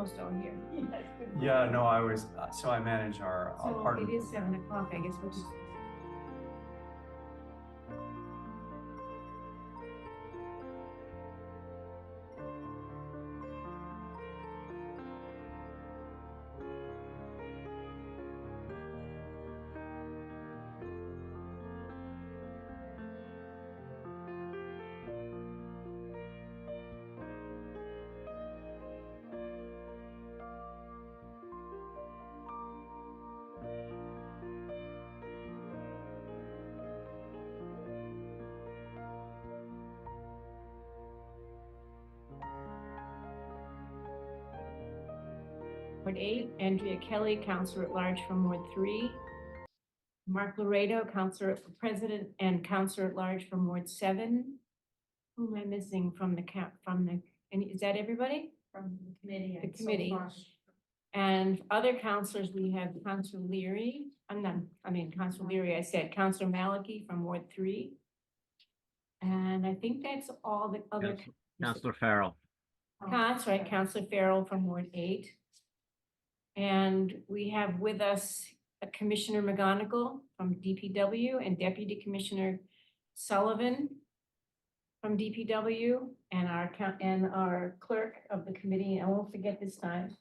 almost all here. Yeah, no, I was, so I manage our So apartment. it is 7 o'clock, I guess we'll just. Ward 8, Andrea Kelly, Counselor at Large from Ward 3. Mark Laredo, Counselor for President and Counselor at Large from Ward 7. Who am I missing from the is that everybody? From the committee. The committee. And other counselors, we have Counselor Leary, Counselor Leary, I said, Counselor Maliki from Ward 3. And I think that's all the other. Counselor Farrell. That's right, Counselor Farrell from Ward 8. And we have with us Commissioner McGonigal from DPW and Deputy Commissioner Sullivan from DPW and our clerk of the committee, I won't forget this time,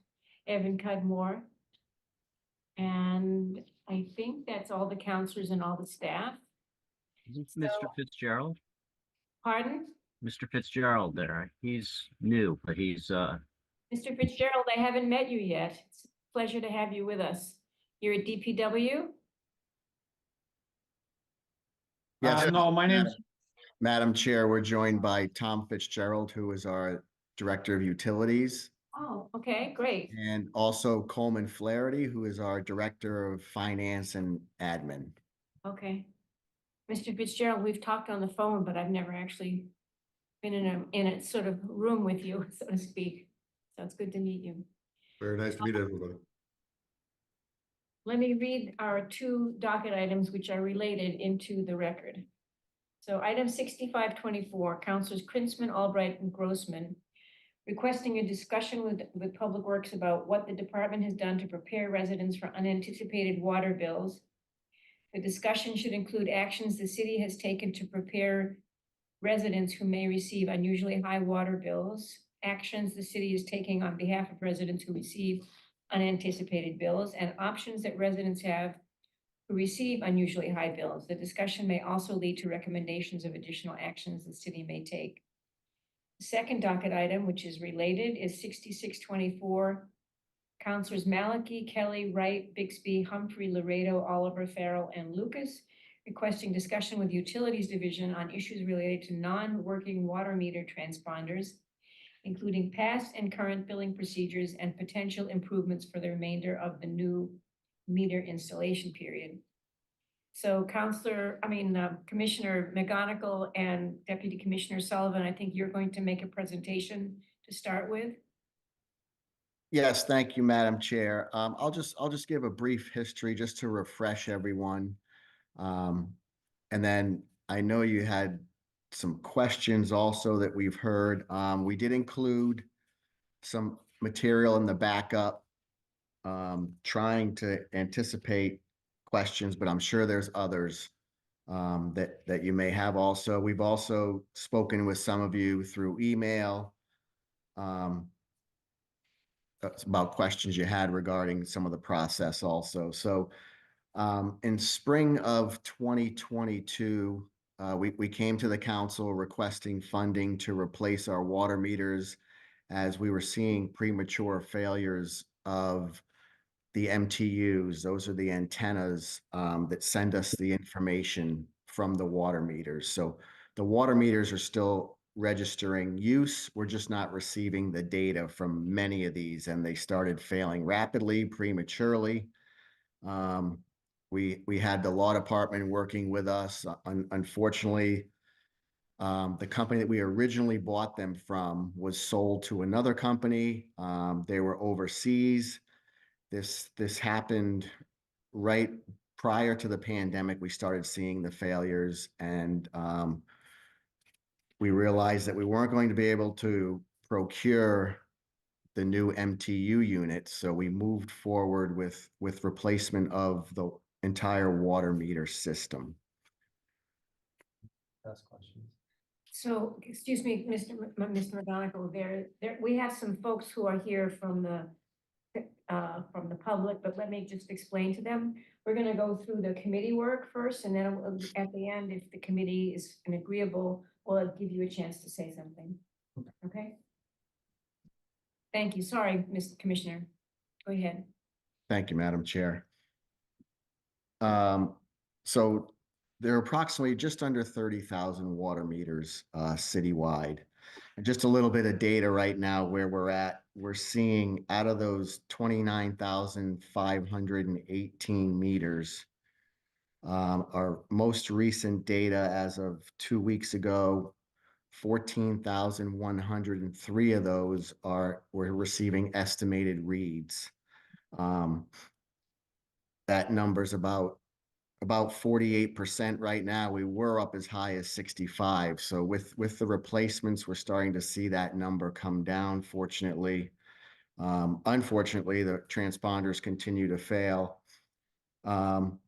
Evan Cudmore. And I think that's all the counselors and all the staff. Isn't Mr. Fitzgerald? Pardon? Mr. Fitzgerald there. He's new, but he's Mr. Fitzgerald, I haven't met you yet. It's a pleasure to have you with us. You're at DPW? Yes, no, my name's Madam Chair, we're joined by Tom Fitzgerald, who is our Director of Utilities, Oh, okay, great. and also Coleman Flaherty, who is our Director of Finance and Admin. Okay. Mr. Fitzgerald, we've talked on the phone, but I've never actually been in a sort of room with you, so to speak. So it's good to meet you. very nice to meet everybody. Let me read our 2 docket items which are related into the record. So item 6524, Councilors Krinsman, Albright, and Grossman requesting a discussion with Public Works about what the department has done to prepare residents for unanticipated water bills. The discussion should include actions the city has taken to prepare residents who may receive unusually high water bills, actions the city is taking on behalf of residents who receive unanticipated bills, and options that residents have who receive unusually high bills. The discussion may also lead to recommendations of additional actions the city may take. The second docket item, which is related, is 6624. Councilors Maliki, Kelly, Wright, Bixby, Humphrey, Laredo, Oliver, Farrell, and Lucas requesting discussion with Utilities Division on issues related to non-working water meter transponders, including past and current billing procedures and potential improvements for the remainder of the new meter installation period. So Commissioner McGonigal and Deputy Commissioner Sullivan, I think you're going to make a presentation to start with. Yes, thank you, Madam Chair. I'll just give a brief history just to refresh everyone. And then I know you had some questions also that we've heard. We did include some material in the backup, trying to anticipate questions, but I'm sure there's others that you may have also. We've also spoken with some of you through email about questions you had regarding some of the process also. So in spring of 2022, we came to the council requesting funding to replace our water meters as we were seeing premature failures of the MTUs. Those are the antennas that send us the information from the water meters. So the water meters are still registering use. We're just not receiving the data from many of these, and they started failing rapidly, prematurely. We had the law department working with us. Unfortunately, the company that we originally bought them from was sold to another company. They were overseas. This happened right prior to the pandemic. We started seeing the failures, and we realized that we weren't going to be able to procure the new MTU unit. So we moved forward with replacement of the entire water meter system. Ask questions. So, excuse me, Mr. McGonigal, we have some folks who are here from the public, but let me just explain to them. We're gonna go through the committee work first, and then at the end, if the committee is an agreeable, we'll give you a chance to say something. Okay? Thank you. Sorry, Mr. Commissioner. Go ahead. Thank you, Madam Chair. So there are approximately just under 30,000 water meters citywide. And just a little bit of data right now where we're at. We're seeing out of those 29,518 meters, our most recent data as of 2 weeks ago, 14,103 of those we're receiving estimated reads. That number's about 48% right now. We were up as high as 65. So with the replacements, we're starting to see that number come down, fortunately. Unfortunately, the transponders continue to fail.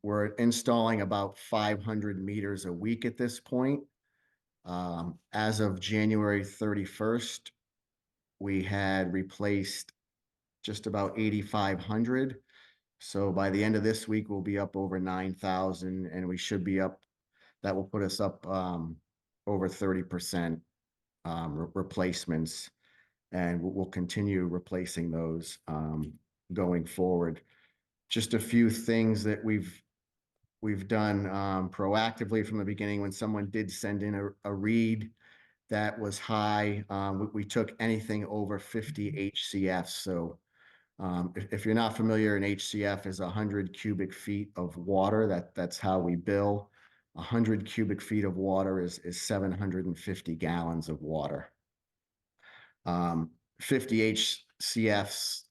We're installing about 500 meters a week at this point. As of January 31st, we had replaced just about 8,500. So by the end of this week, we'll be up over 9,000, and we should be up. That will put us up over 30% replacements, and we'll continue replacing those going forward. Just a few things that we've done proactively from the beginning. When someone did send in a read that was high, we took anything over 50 HCF. So if you're not familiar, an HCF is 100 cubic feet of water. That's how we bill. 100 cubic feet of water is 750 gallons of water. 50 HCFs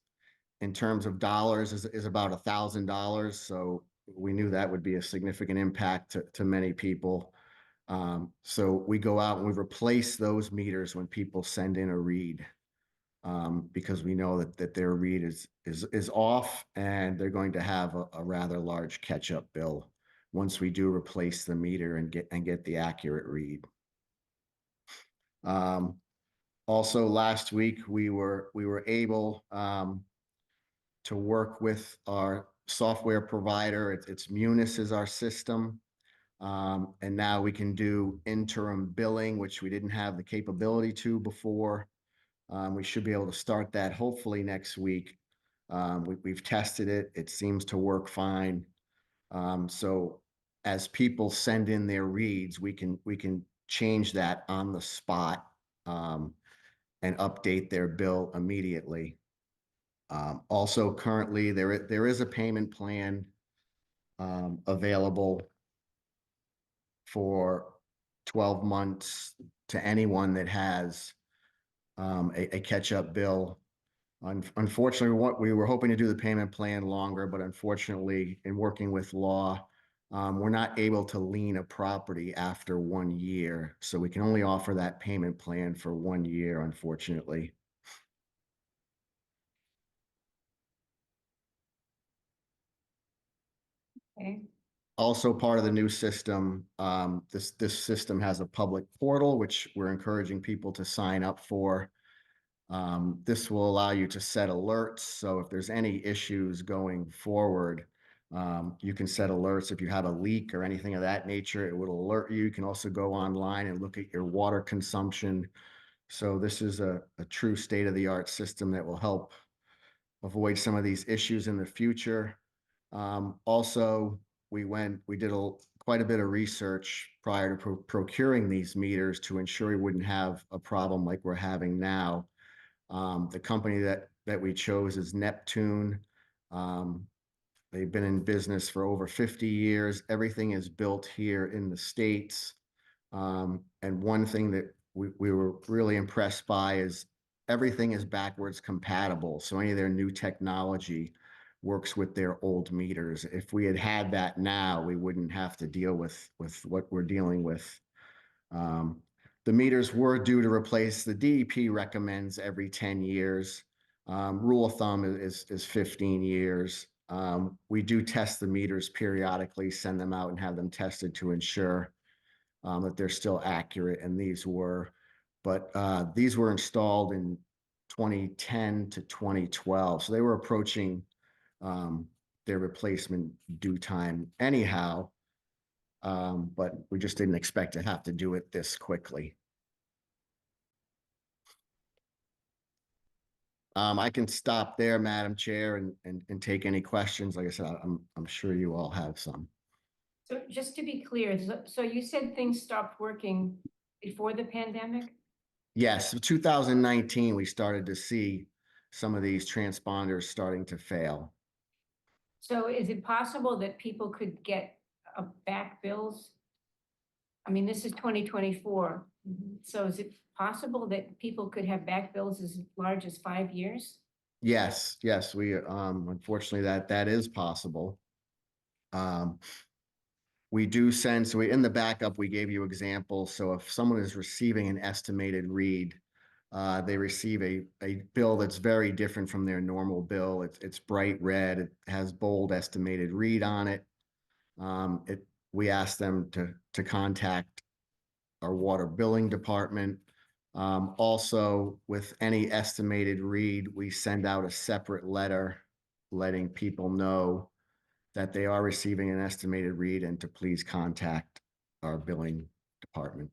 in terms of dollars is about $1,000. So we knew that would be a significant impact to many people. So we go out and we replace those meters when people send in a read. Because we know that their read is off, and they're going to have a rather large catch-up bill once we do replace the meter and get the accurate read. Also, last week we were able to work with our software provider. It's Munis is our system, and now we can do interim billing, which we didn't have the capability to before. We should be able to start that hopefully next week. We've tested it. It seems to work fine. So as people send in their reads, we can change that on the spot and update their bill immediately. Also, currently, there is a payment plan available for 12 months to anyone that has a catch-up bill. Unfortunately, we were hoping to do the payment plan longer, but unfortunately, in working with law, we're not able to lien a property after 1 year. So we can only offer that payment plan for 1 year, unfortunately. Okay. Also part of the new system, this system has a public portal, which we're encouraging people to sign up for. This will allow you to set alerts. So if there's any issues going forward, you can set alerts. If you have a leak or anything of that nature, it will alert you. You can also go online and look at your water consumption. So this is a true state-of-the-art system that will help avoid some of these issues in the future. Also, we did quite a bit of research prior to procuring these meters to ensure we wouldn't have a problem like we're having now. The company that we chose is Neptune. They've been in business for over 50 years. Everything is built here in the States. And one thing that we were really impressed by is everything is backwards compatible. So any of their new technology works with their old meters. If we had that now, we wouldn't have to deal with what we're dealing with. The meters were due to replace. The DEP recommends every 10 years. Rule of thumb is 15 years. We do test the meters periodically, send them out and have them tested to ensure that they're still accurate, and these were. But these were installed in 2010 to 2012, so they were approaching their replacement due time anyhow. But we just didn't expect to have to do it this quickly. I can stop there, Madam Chair, and take any questions. Like I said, I'm sure you all have some. So just to be clear, so you said things stopped working before the pandemic? Yes, 2019, we started to see some of these transponders starting to fail. So is it possible that people could get back bills? I mean, this is 2024. So is it possible that people could have back bills as large as 5 years? Yes, we unfortunately that is possible. We do send, so in the backup, we gave you examples. So if someone is receiving an estimated read, they receive a bill that's very different from their normal bill. It's bright red. It has bold estimated read on it. We ask them to contact our water billing department. Also, with any estimated read, we send out a separate letter letting people know that they are receiving an estimated read and to please contact our billing department.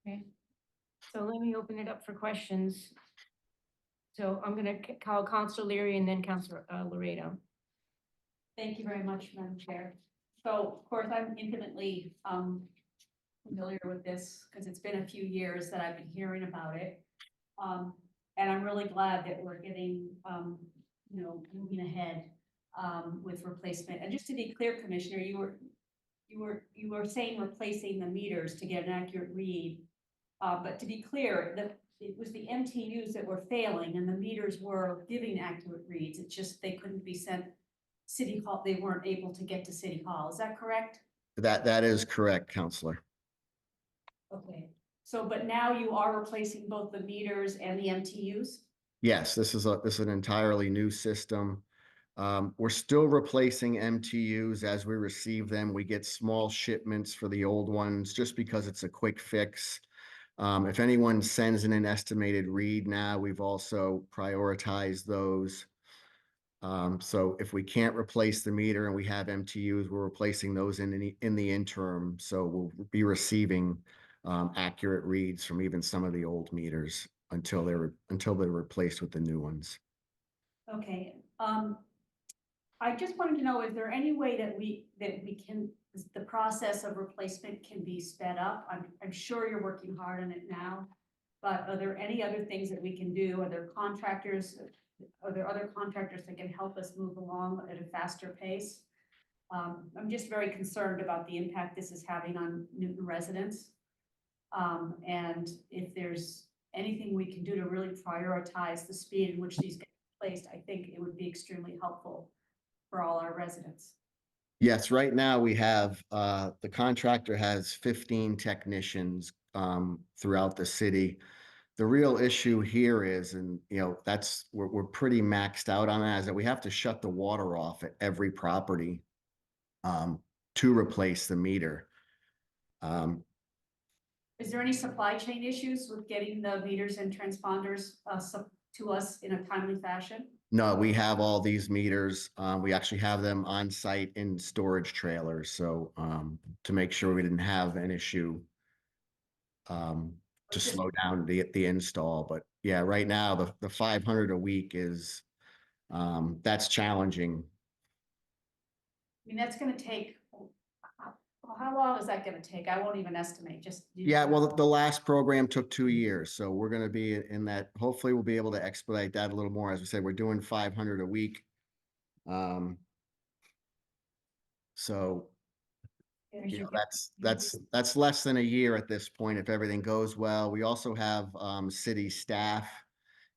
Okay. So let me open it up for questions. So I'm going to call Councilor Leary and then Councilor Laredo. Thank you very much, Madam Chair. So, of course, I'm intimately familiar with this because it's been a few years that I've been hearing about it. And I'm really glad that we're getting, moving ahead with replacement. And just to be clear, Commissioner, you were saying replacing the meters to get an accurate read. But to be clear, it was the MTUs that were failing and the meters were giving accurate reads. It's just they couldn't be sent City Hall. They weren't able to get to City Hall. Is that correct? That is correct, Counselor. Okay. So, but now you are replacing both the meters and the MTUs? Yes, this is an entirely new system. We're still replacing MTUs as we receive them. We get small shipments for the old ones just because it's a quick fix. If anyone sends in an estimated read now, we've also prioritized those. So if we can't replace the meter and we have MTUs, we're replacing those in the interim. So we'll be receiving accurate reads from even some of the old meters until they're replaced with the new ones. Okay. I just wanted to know, is there any way that the process of replacement can be sped up? I'm sure you're working hard on it now, but are there any other things that we can do? Are there other contractors that can help us move along at a faster pace? I'm just very concerned about the impact this is having on Newton residents. And if there's anything we can do to really prioritize the speed in which these get placed, I think it would be extremely helpful for all our residents. Yes, right now we have, the contractor has 15 technicians throughout the city. The real issue here is, and we're pretty maxed out on that, is that we have to shut the water off at every property to replace the meter. Is there any supply chain issues with getting the meters and transponders to us in a timely fashion? No, we have all these meters. We actually have them on site in storage trailers. So to make sure we didn't have an issue to slow down the install. But yeah, right now the 500 a week is that's challenging. I mean, that's going to take, how long is that going to take? I won't even estimate. Yeah, well, the last program took 2 years, so we're going to be in that. Hopefully, we'll be able to expedite that a little more. As we said, we're doing 500 a week. So that's less than a year at this point if everything goes well. We also have city staff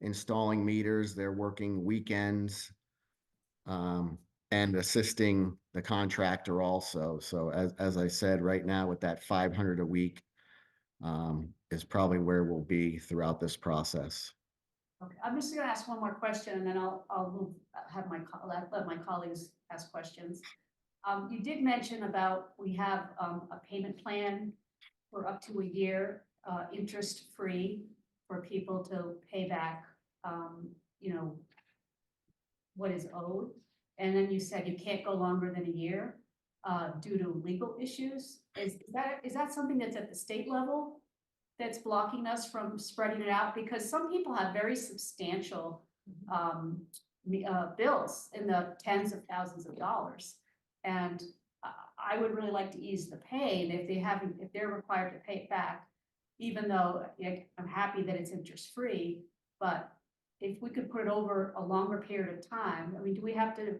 installing meters. They're working weekends and assisting the contractor also. So as I said, right now with that 500 a week is probably where we'll be throughout this process. Okay, I'm just gonna ask one more question and then I'll move, have let my colleagues ask questions. You did mention about, we have, a payment plan for up to a year, interest-free for people to pay back, you know, what is owed. And then you said you can't go longer than a year, due to legal issues. Is that something that's at the state level that's blocking us from spreading it out? Because some people have very substantial, bills in the tens of thousands of dollars. And I would really like to ease the pain if they're required to pay it back, even though I'm happy that it's interest-free, but if we could put it over a longer period of time, I mean, do we have to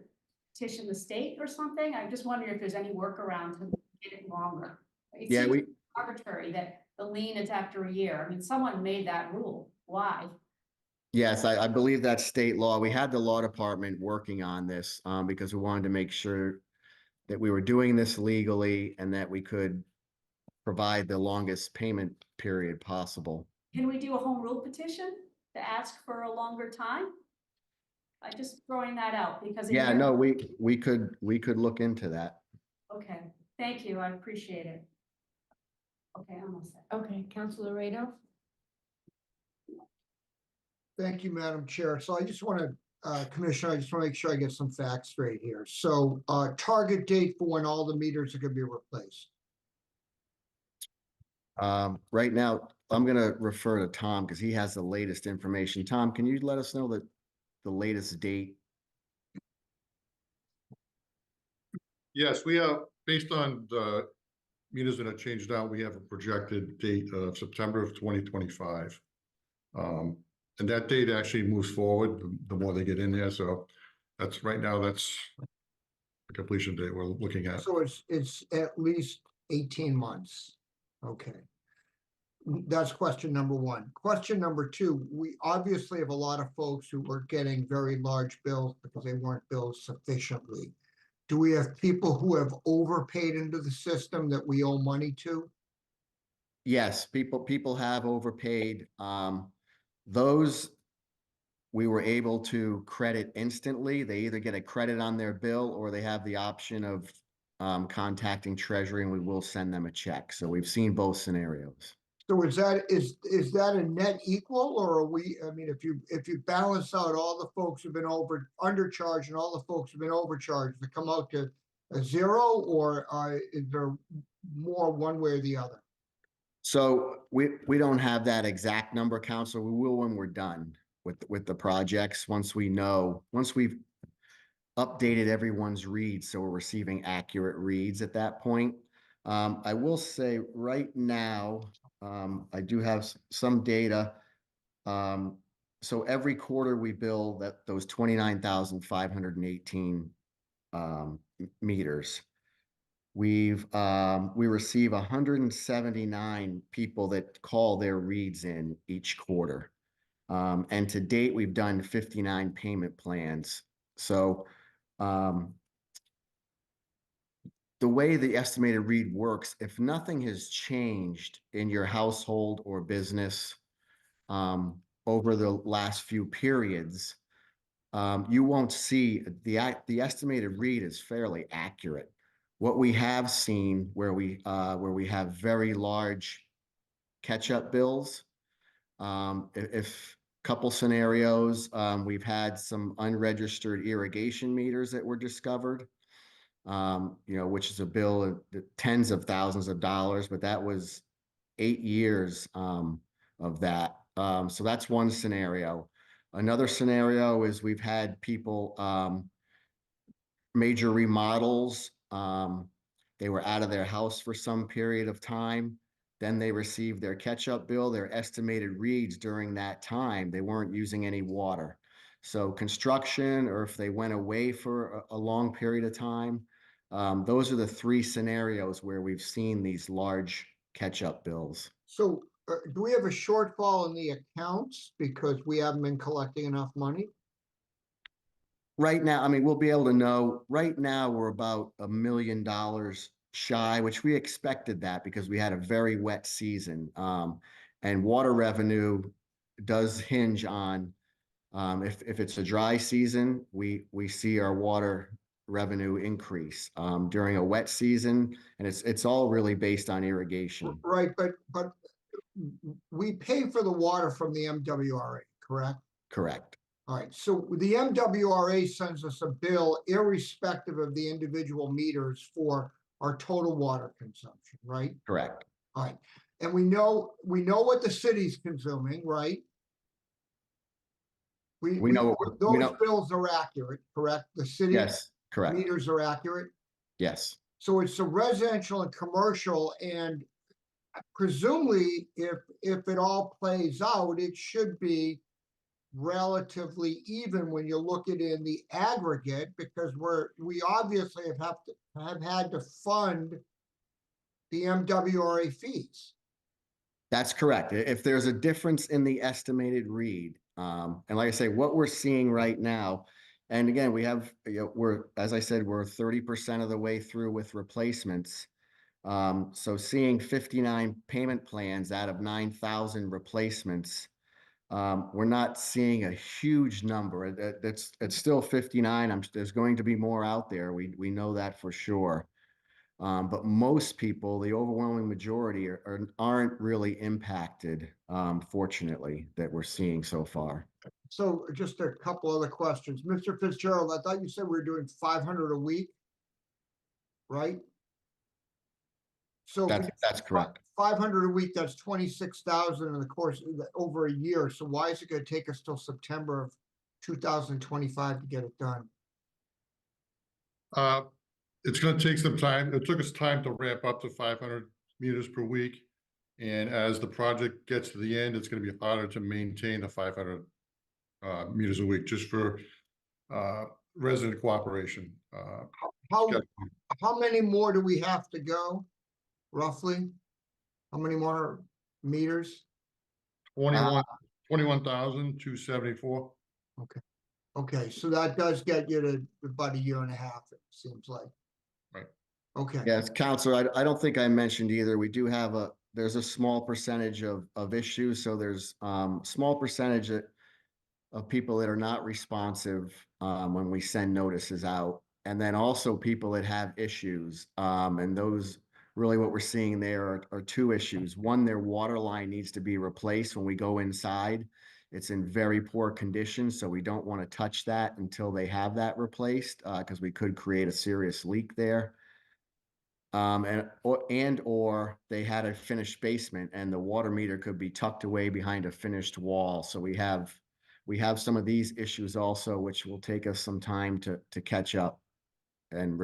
petition the state or something? I'm just wondering if there's any workaround to get it longer. It Yeah, seems arbitrary that the lien is after a year. I mean, someone made that rule. Why? Yes, I believe that's state law. We had the law department working on this, because we wanted to make sure that we were doing this legally and that we could provide the longest payment period possible. Can we do a home rule petition to ask for a longer time? I just throwing that out because. a Yeah, year- no, we could look into that. Okay, thank you. I appreciate it. Okay, I'm all set. Okay, Counselor Rado? Thank you, Madam Chair. So I just want to, Commissioner, I just want to make sure I get some facts straight here. So target date for when all the meters are going to be replaced. Right now, I'm gonna refer to Tom because he has the latest information. Tom, can you let us know the latest date? Yes, we have, based on the meters that have changed out, we have a projected date of September of 2025. And that date actually moves forward the more they get in there. So that's right now, that's the completion date we're looking at. So it's at least 18 months. Okay. That's question number one. Question number two, we obviously have a lot of folks who were getting very large bills because they weren't billed sufficiently. Do we have people who have overpaid into the system that we owe money to? Yes, people have overpaid. Those we were able to credit instantly. They either get a credit on their bill or they have the option of contacting Treasury and we will send them a check. So we've seen both scenarios. So is that a net equal, or are we, I mean, if you balance out all the folks who've been undercharged and all the folks who've been overcharged, to come out to a zero, or is there more one way or the other? So we don't have that exact number, Counselor. We will when we're done with the projects. Once we've updated everyone's reads, so we're receiving accurate reads at that point. I will say right now, I do have some data. So every quarter we bill those 29,518 meters. We receive 179 people that call their reads in each quarter. And to date, we've done 59 payment plans. So the way the estimated read works, if nothing has changed in your household or business over the last few periods, you won't see the estimated read is fairly accurate. What we have seen where we have very large catch-up bills, if couple scenarios, we've had some unregistered irrigation meters that were discovered. Which is a bill of tens of thousands of dollars, but that was 8 years of that. So that's one scenario. Another scenario is we've had people major remodels. They were out of their house for some period of time. Then they received their catch-up bill, their estimated reads during that time. They weren't using any water. So construction, or if they went away for a long period of time, those are the three scenarios where we've seen these large catch-up bills. So do we have a shortfall in the accounts because we haven't been collecting enough money? Right now, I mean, we'll be able to know. Right now, we're about $1 million shy, which we expected that because we had a very wet season. And water revenue does hinge on If it's a dry season, we see our water revenue increase. During a wet season, and it's all really based on irrigation. Right, but we pay for the water from the MWRA, correct? Correct. All right, so the MWRA sends us a bill irrespective of the individual meters for our total water consumption, right? Correct. All right, and we know what the city's consuming, right? We know what we Those know. bills are accurate, correct? The city Yes, correct. meters are accurate. Yes. So it's a residential and commercial, and presumably, if it all plays out, it should be relatively even when you look at it in the aggregate, because we obviously have had to fund the MWRA fees. That's correct. If there's a difference in the estimated read, and like I say, what we're seeing right now, and again, we have, as I said, we're 30% of the way through with replacements. So seeing 59 payment plans out of 9,000 replacements, we're not seeing a huge number. It's still 59. There's going to be more out there. We know that for sure. But most people, the overwhelming majority, aren't really impacted, fortunately, that we're seeing so far. So just a couple other questions. Mr. Fitzgerald, I thought you said we were doing 500 a week, right? So That's correct. 500 a week, that's 26,000 in the course of over a year. So why is it going to take us till September of 2025 to get it done? It's gonna take some time. It took us time to ramp up to 500 meters per week. And as the project gets to the end, it's gonna be harder to maintain the 500 meters a week, just for resident cooperation. How many more do we have to go, roughly? How many more meters? 21,274. Okay, so that does get you to about a year and a half, it seems like. Right. Okay. Yes, Counselor, I don't think I mentioned either. We do have there's a small percentage of issues. So there's small percentage of people that are not responsive when we send notices out. And then also people that have issues. And those really what we're seeing there are two issues. One, their water line needs to be replaced when we go inside. It's in very poor condition, so we don't want to touch that until they have that replaced, because we could create a serious leak there. Or they had a finished basement and the water meter could be tucked away behind a finished wall. So we have some of these issues also, which will take us some time to catch up and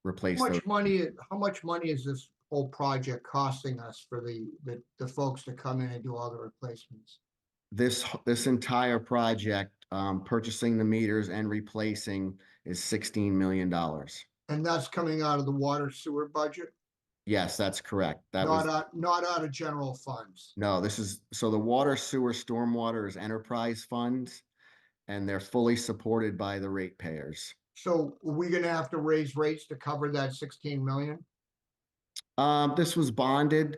replace How those. much money is this whole project costing us for the folks to come in and do all the replacements? This entire project, purchasing the meters and replacing, is $16 million. And that's coming out of the water sewer budget, Yes, that's correct. not out of general funds. No, so the water sewer stormwater is enterprise funds, and they're fully supported by the ratepayers. So are we gonna have to raise rates to cover that 16 million? This was bonded,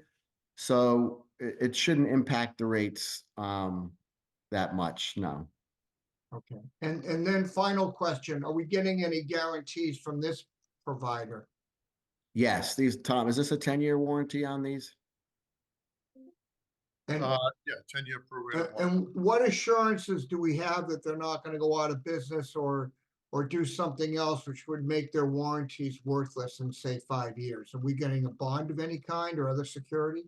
so it shouldn't impact the rates that much, no. Okay, and then final question, are we getting any guarantees from this provider? Yes, Tom, is this a 10-year warranty on these? And, Yeah, 10-year program. and what assurances do we have that they're not gonna go out of business or do something else which would make their warranties worthless in, say, 5 years? Are we getting a bond of any kind or other security?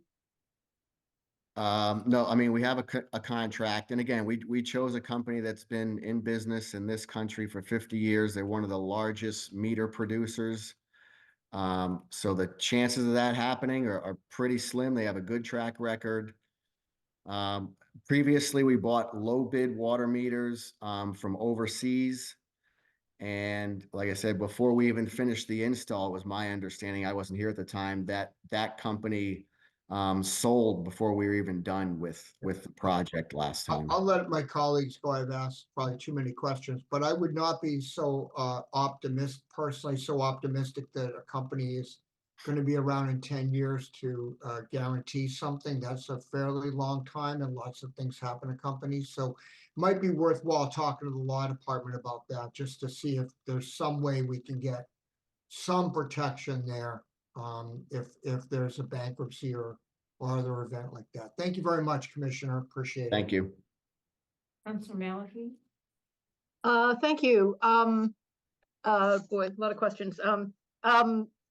No, I mean, we have a contract, and again, we chose a company that's been in business in this country for 50 years. They're one of the largest meter producers. So the chances of that happening are pretty slim. They have a good track record. Previously, we bought low bid water meters from overseas. And like I said, before we even finished the install, it was my understanding, I wasn't here at the time, that company sold before we were even done with the project last time. I'll let my colleagues go. I've asked probably too many questions, but I would not be so personally so optimistic that a company is going to be around in 10 years to guarantee something. That's a fairly long time and lots of things happen to companies. So might be worthwhile talking to the law department about that, just to see if there's some way we can get some protection there, if there's a bankruptcy or other event like that. Thank you very much, Commissioner. Appreciate it. Thank you. Councilor Malachi? Thank you. Boy, a lot of questions.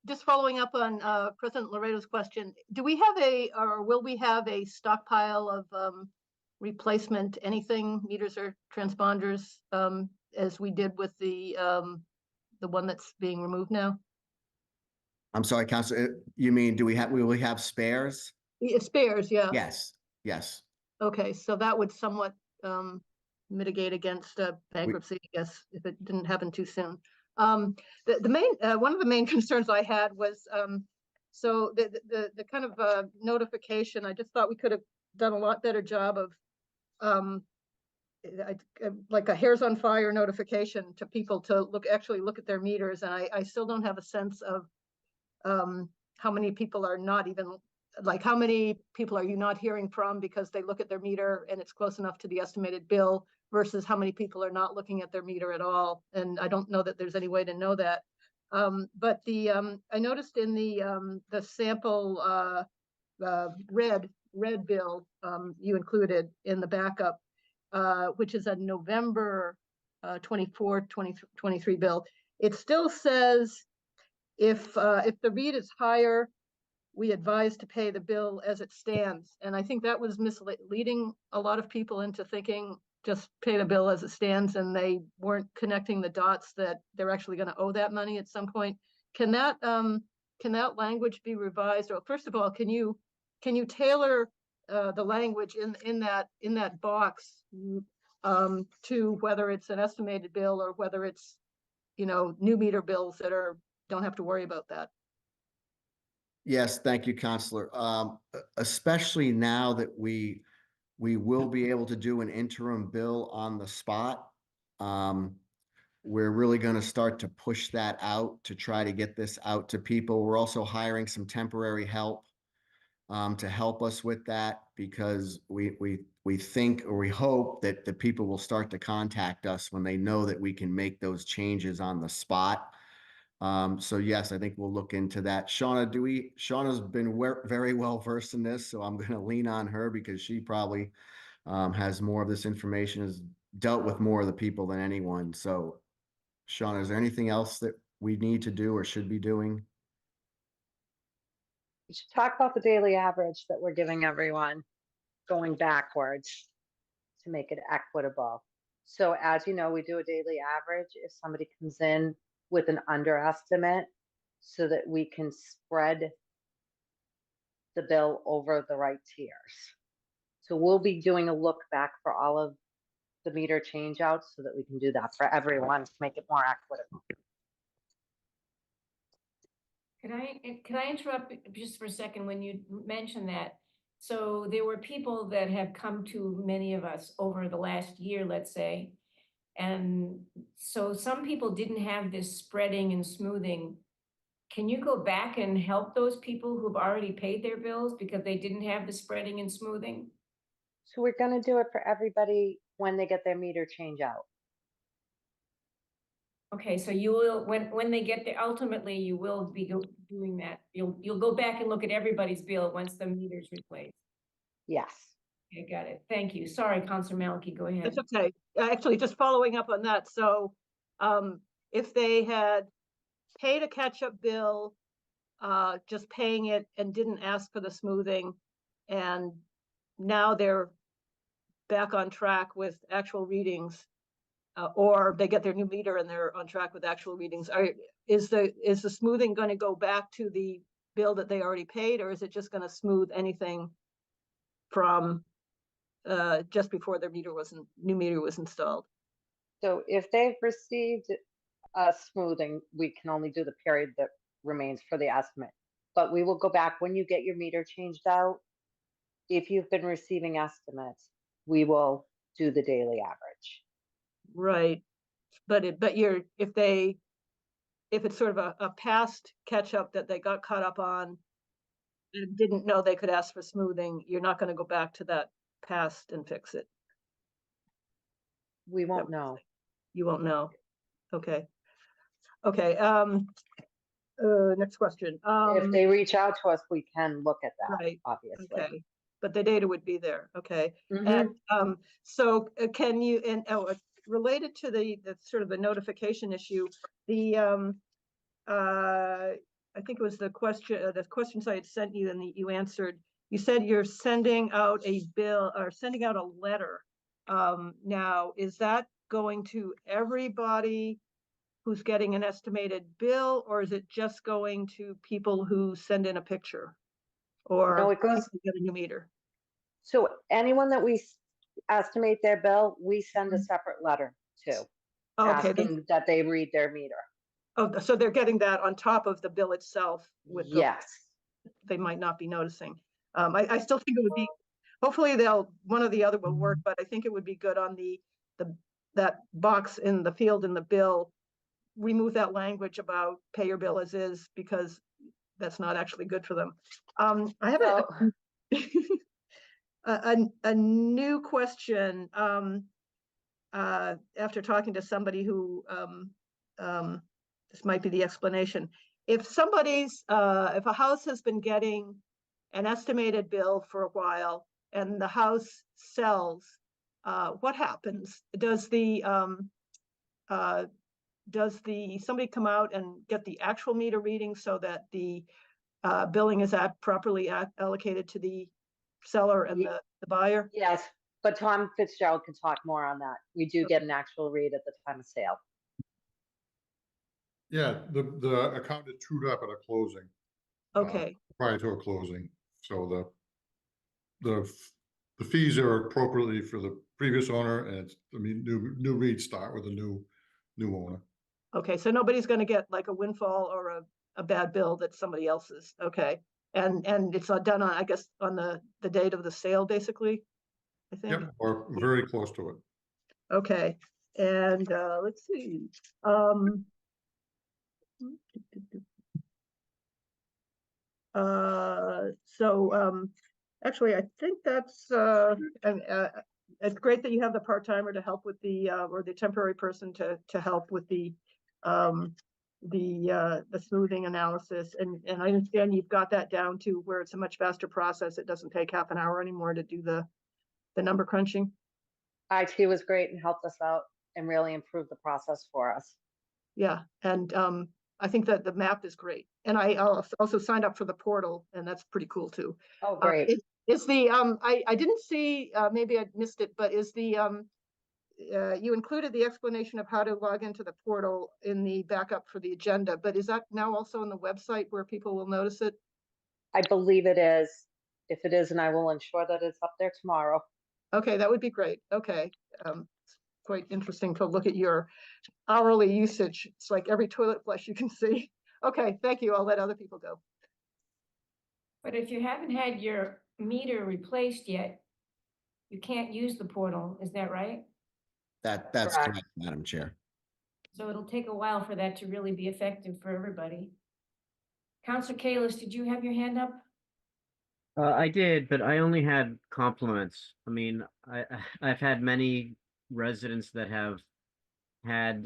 Just following up on, President Laredo's question, do we have or will we have a stockpile of, replacement, anything, meters or transponders, as we did with the one that's being removed now? I'm sorry, Counselor, you mean, will we have spares? Spares, yeah. Yes, yes. Okay, so that would somewhat mitigate against bankruptcy, I guess, if it didn't happen too soon. The main one of the main concerns I had was so the kind of notification. I just thought we could have done a lot better job of like a hairs on fire notification to people to actually look at their meters, and I still don't have a sense of how many people are not even, like, how many people are you not hearing from because they look at their meter and it's close enough to the estimated bill versus how many people are not looking at their meter at all. And I don't know that there's any way to know that. But I noticed in the sample red bill you included in the backup, which is a November 24, 2023 bill. It still says if the read is higher, we advise to pay the bill as it stands. And I think that was misleading a lot of people into thinking just pay the bill as it stands, and they weren't connecting the dots that they're actually going to owe that money at some point. Can that language be revised? Or first of all, can you tailor the language in that box to whether it's an estimated bill or whether it's, new meter bills that don't have to worry about that? Yes, thank you, Counselor. Especially now that we will be able to do an interim bill on the spot. We're really going to start to push that out to try to get this out to people. We're also hiring some temporary help to help us with that, because we think, or we hope, that the people will start to contact us when they know that we can make those changes on the spot. So yes, I think we'll look into that. Shauna's been very well versed in this, so I'm going to lean on her because she probably has more of this information, has dealt with more of the people than anyone. So Shauna, is there anything else that we need to do or should be doing? We should talk about the daily average that we're giving everyone going backwards to make it equitable. So as you know, we do a daily average if somebody comes in with an underestimate, so that we can spread the bill over the right tiers. So we'll be doing a look back for all of the meter change outs so that we can do that for everyone to make it more equitable. Can I interrupt just for a second when you mentioned that? So there were people that have come to many of us over the last year, let's say. And so some people didn't have this spreading and smoothing. Can you go back and help those people who've already paid their bills because they didn't have the spreading and smoothing? So we're going to do it for everybody when they get their meter change out. Okay, so you will, when they get there, ultimately you will be doing that. You'll go back and look at everybody's bill once the meter's replaced. Yes. Okay, got it. Thank you. Sorry, Councilor Malky, go ahead. That's okay. Actually, just following up on that. So if they had paid a catch-up bill, just paying it and didn't ask for the smoothing, and now they're back on track with actual readings, or they get their new meter and they're on track with actual readings, is the smoothing going to go back to the bill that they already paid, or is it just going to smooth anything from just before their new meter was installed? So if they've received a smoothing, we can only do the period that remains for the estimate. But we will go back when you get your meter changed out. If you've been receiving estimates, we will do the daily average. Right, but if it's sort of a past catch up that they got caught up on and didn't know they could ask for smoothing, you're not going to go back to that past and fix it. We won't know. You won't know. Okay. Okay, next question. If they reach out to us, we can look at that, Right, obviously. okay, but the data would be there, okay. Mhm. And so can you, and related to the sort of the notification issue, the I think it was the questions I had sent you and you answered. You said you're sending out a bill or sending out a letter. Now, is that going to everybody who's getting an estimated bill, or is it just going to people who send in a picture? Or No, it goes, people get a new meter? so anyone that we estimate their bill, we send a separate letter to, Okay, then, asking that they read their meter. oh, so they're getting that on top of the bill itself with the, Yes. they might not be noticing. I still think it would be, hopefully one or the other will work, but I think it would be good on that box in the field in the bill, remove that language about pay your bill as is, because that's not actually good for them. I have So, a new question, after talking to somebody who, this might be the explanation. If if a house has been getting an estimated bill for a while and the house sells, what happens? Does somebody come out and get the actual meter reading so that the billing is properly allocated to the seller and the buyer? yes, but Tom Fitzgerald can talk more on that. We do get an actual read at the time of sale. Yeah, the account is trued up at a closing. Okay, Prior to a closing, so the fees are appropriately for the previous owner, and it's, I mean, new reads start with a new owner. okay, so nobody's gonna get like a windfall or a bad bill that's somebody else's, okay? And it's done on, I guess, on the date of the sale, basically, I think. Yep, or very close to it. Okay, and let's see. Actually, I think that's it's great that you have the part-timer to help with the or the temporary person to help with the smoothing analysis, and I understand you've got that down to where it's a much faster process. It doesn't take half an hour anymore to do the number crunching. IT was great and helped us out and really improved the process for us. Yeah, and I think that the map is great, and I also signed up for the portal, and that's pretty cool too. Oh, great. Is the I didn't see, maybe I missed it, but is the you included the explanation of how to log into the portal in the backup for the agenda, but is that now also on the website where people will notice it? I believe it is. If it isn't, I will ensure that it's up there tomorrow. Okay, that would be great. Okay, it's quite interesting to look at your hourly usage. It's like every toilet flush you can see. Okay, thank you. I'll let other people go. But if you haven't had your meter replaced yet, you can't use the portal, is that right? That's Correct. correct, Madam Chair. So it'll take a while for that to really be effective for everybody. Counselor Kalis, did you have your hand up? I did, but I only had compliments. I mean, I've had many residents that have had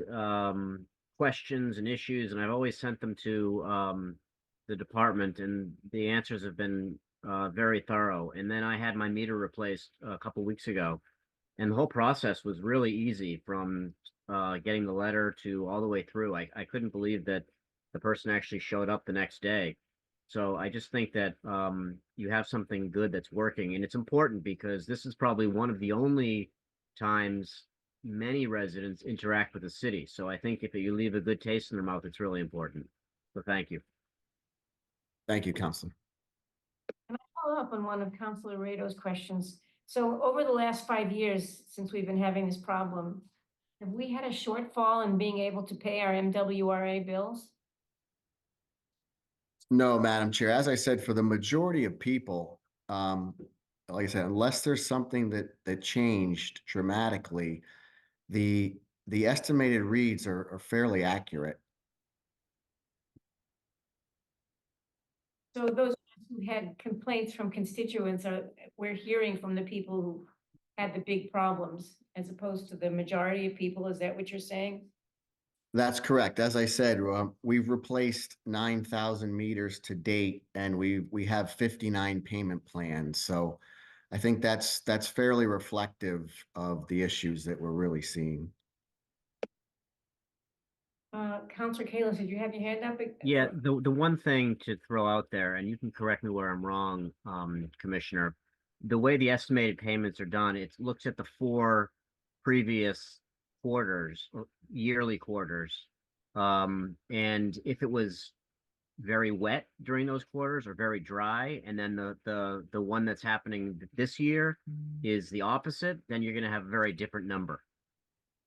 questions and issues, and I've always sent them to the department, and the answers have been very thorough. And then I had my meter replaced a couple weeks ago, and the whole process was really easy from getting the letter to all the way through. I couldn't believe that the person actually showed up the next day. So I just think that you have something good that's working, and it's important because this is probably one of the only times many residents interact with the city. So I think if you leave a good taste in their mouth, it's really important. So thank you. Thank you, Counselor. Can I follow up on one of Counselor Rado's questions? So over the last 5 years, since we've been having this problem, have we had a shortfall in being able to pay our MWRA bills? No, Madam Chair, as I said, for the majority of people, like I said, unless there's something that changed dramatically, the estimated reads are fairly accurate. So those who had complaints from constituents we're hearing from the people who had the big problems as opposed to the majority of people. Is that what you're saying? That's correct. As I said, we've replaced 9,000 meters to date, and we have 59 payment plans. So I think that's fairly reflective of the issues that we're really seeing. Counselor Kalis, did you have your hand up? Yeah, the one thing to throw out there, and you can correct me where I'm wrong, Commissioner, the way the estimated payments are done, it looks at the 4 previous quarters or yearly quarters. And if it was very wet during those quarters or very dry, and then the one that's happening this year is the opposite, then you're gonna have a very different number.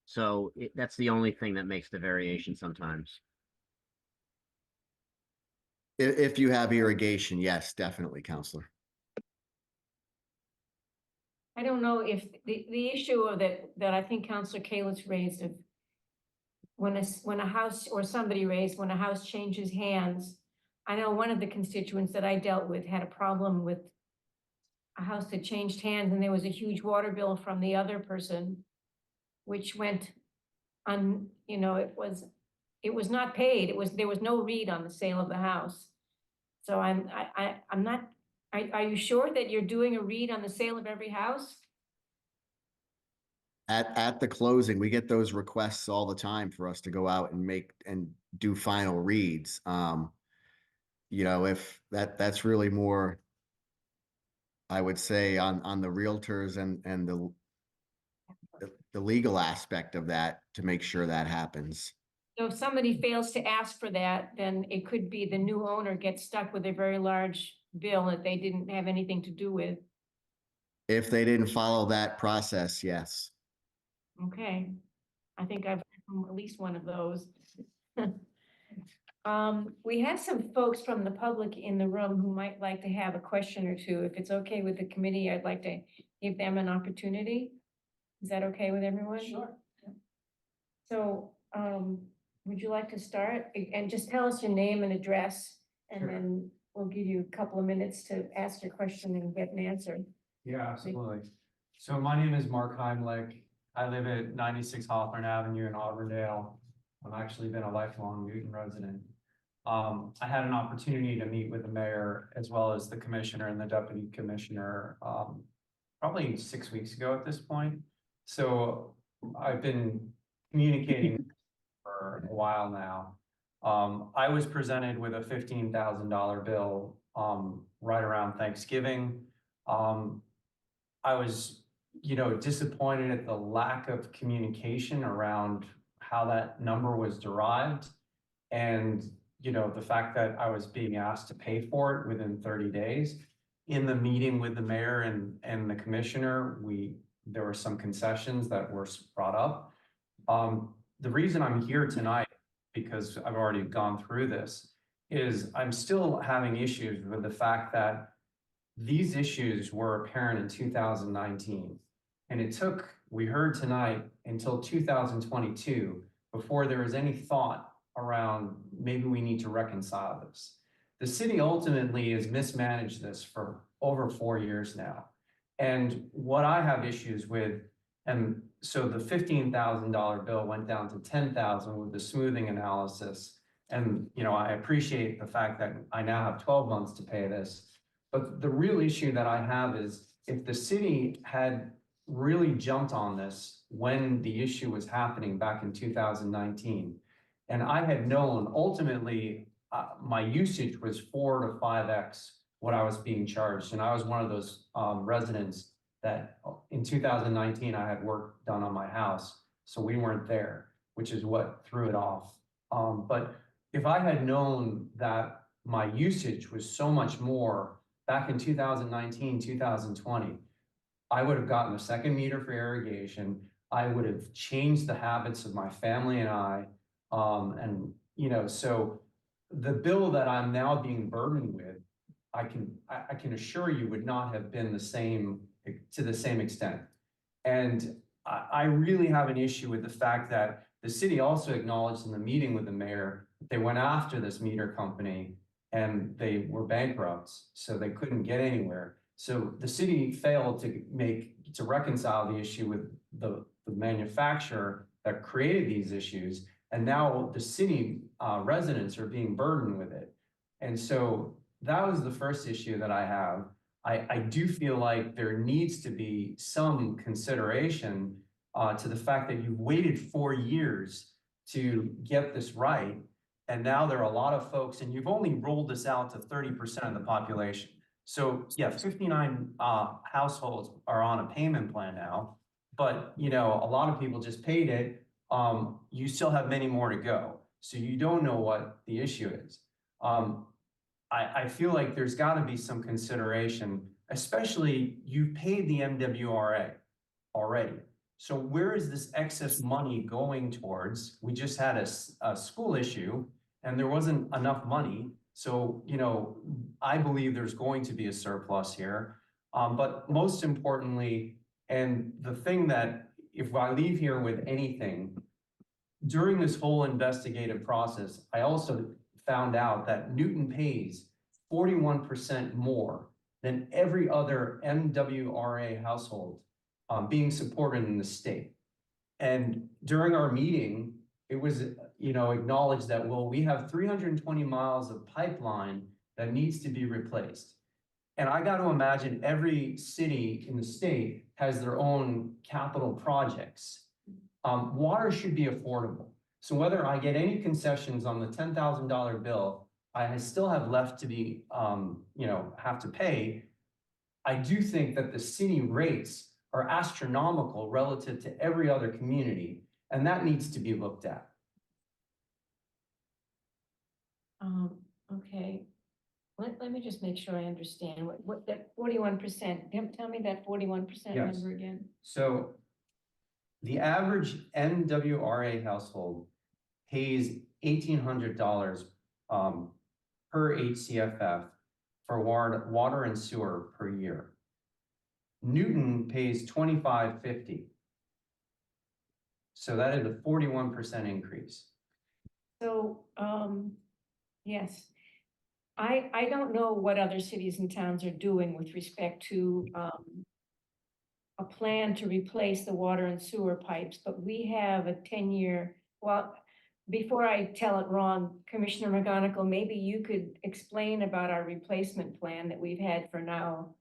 So that's the only thing that makes the variation sometimes. If you have irrigation, yes, definitely, Counselor. I don't know if the issue of that I think Counselor Kalis raised of when a house or somebody raised, when a house changes hands. I know one of the constituents that I dealt with had a problem with a house that changed hands, and there was a huge water bill from the other person, which went on, you know, it was not paid. There was no read on the sale of the house. So I'm not, are you sure that you're doing a read on the sale of every house? At the closing, we get those requests all the time for us to go out and do final reads. You know, if that's really more, I would say, on the realtors and the legal aspect of that to make sure that happens. So if somebody fails to ask for that, then it could be the new owner gets stuck with a very large bill that they didn't have anything to do with. If they didn't follow that process, yes. Okay, I think I've heard from at least one of those. We have some folks from the public in the room who might like to have a question or two. If it's okay with the committee, I'd like to give them an opportunity. Is that okay with everyone? Sure. So, would you like to start? And just tell us your name and address, and Sure. then we'll give you a couple of minutes to ask your question and get an answer. Yeah, absolutely. So my name is Mark Heimlich. I live at 96 Hawthorne Avenue in Auburndale. I've actually been a lifelong Newton resident. I had an opportunity to meet with the mayor as well as the commissioner and the deputy commissioner probably 6 weeks ago at this point. So I've been communicating for a while now. I was presented with a $15,000 bill right around Thanksgiving. I was, you know, disappointed at the lack of communication around how that number was derived. And, you know, the fact that I was being asked to pay for it within 30 days. In the meeting with the mayor and the commissioner, there were some concessions that were brought up. The reason I'm here tonight, because I've already gone through this, is I'm still having issues with the fact that these issues were apparent in 2019. And it took, we heard tonight, until 2022 before there was any thought around maybe we need to reconcile this. The city ultimately has mismanaged this for over 4 years now. And what I have issues with, and so the $15,000 bill went down to $10,000 with the smoothing analysis. And, you know, I appreciate the fact that I now have 12 months to pay this. But the real issue that I have is if the city had really jumped on this when the issue was happening back in 2019, and I had known ultimately my usage was 4 to 5x what I was being charged. And I was one of those residents that in 2019, I had work done on my house. So we weren't there, which is what threw it off. But if I had known that my usage was so much more back in 2019, 2020, I would have gotten a second meter for irrigation. I would have changed the habits of my family and I. And, you know, so the bill that I'm now being burdened with, I can assure you would not have been the same to the same extent. And I really have an issue with the fact that the city also acknowledged in the meeting with the mayor, they went after this meter company and they were bankrupt, so they couldn't get anywhere. So the city failed to reconcile the issue with the manufacturer that created these issues. And now the city residents are being burdened with it. And so that was the first issue that I have. I do feel like there needs to be some consideration to the fact that you've waited 4 years to get this right. And now there are a lot of folks, and you've only rolled this out to 30% of the population. So yeah, 59 households are on a payment plan now, but you know, a lot of people just paid it. You still have many more to go. So you don't know what the issue is. I feel like there's got to be some consideration, especially you've paid the MWRA already. So where is this excess money going towards? We just had a school issue and there wasn't enough money. So, you know, I believe there's going to be a surplus here. But most importantly, and the thing that if I leave here with anything, during this whole investigative process, I also found out that Newton pays 41% more than every other MWRA household being supported in the state. And during our meeting, it was, you know, acknowledged that, well, we have 320 miles of pipeline that needs to be replaced. And I got to imagine every city in the state has their own capital projects. Water should be affordable. So whether I get any concessions on the $10,000 bill, I still have left to be, you know, have to pay. I do think that the city rates are astronomical relative to every other community, and that needs to be looked at. Okay. Let me just make sure I understand what that 41%, tell me that 41% Yes. number again. So the average MWRA household pays $1,800 per HCFF for water and sewer per year. Newton pays $2,550. So that is a 41% increase. So, yes. I don't know what other cities and towns are doing with respect to a plan to replace the water and sewer pipes, but we have a 10-year, well, before I tell it wrong, Commissioner McGonigal, maybe you could explain about our replacement plan that we've had for now.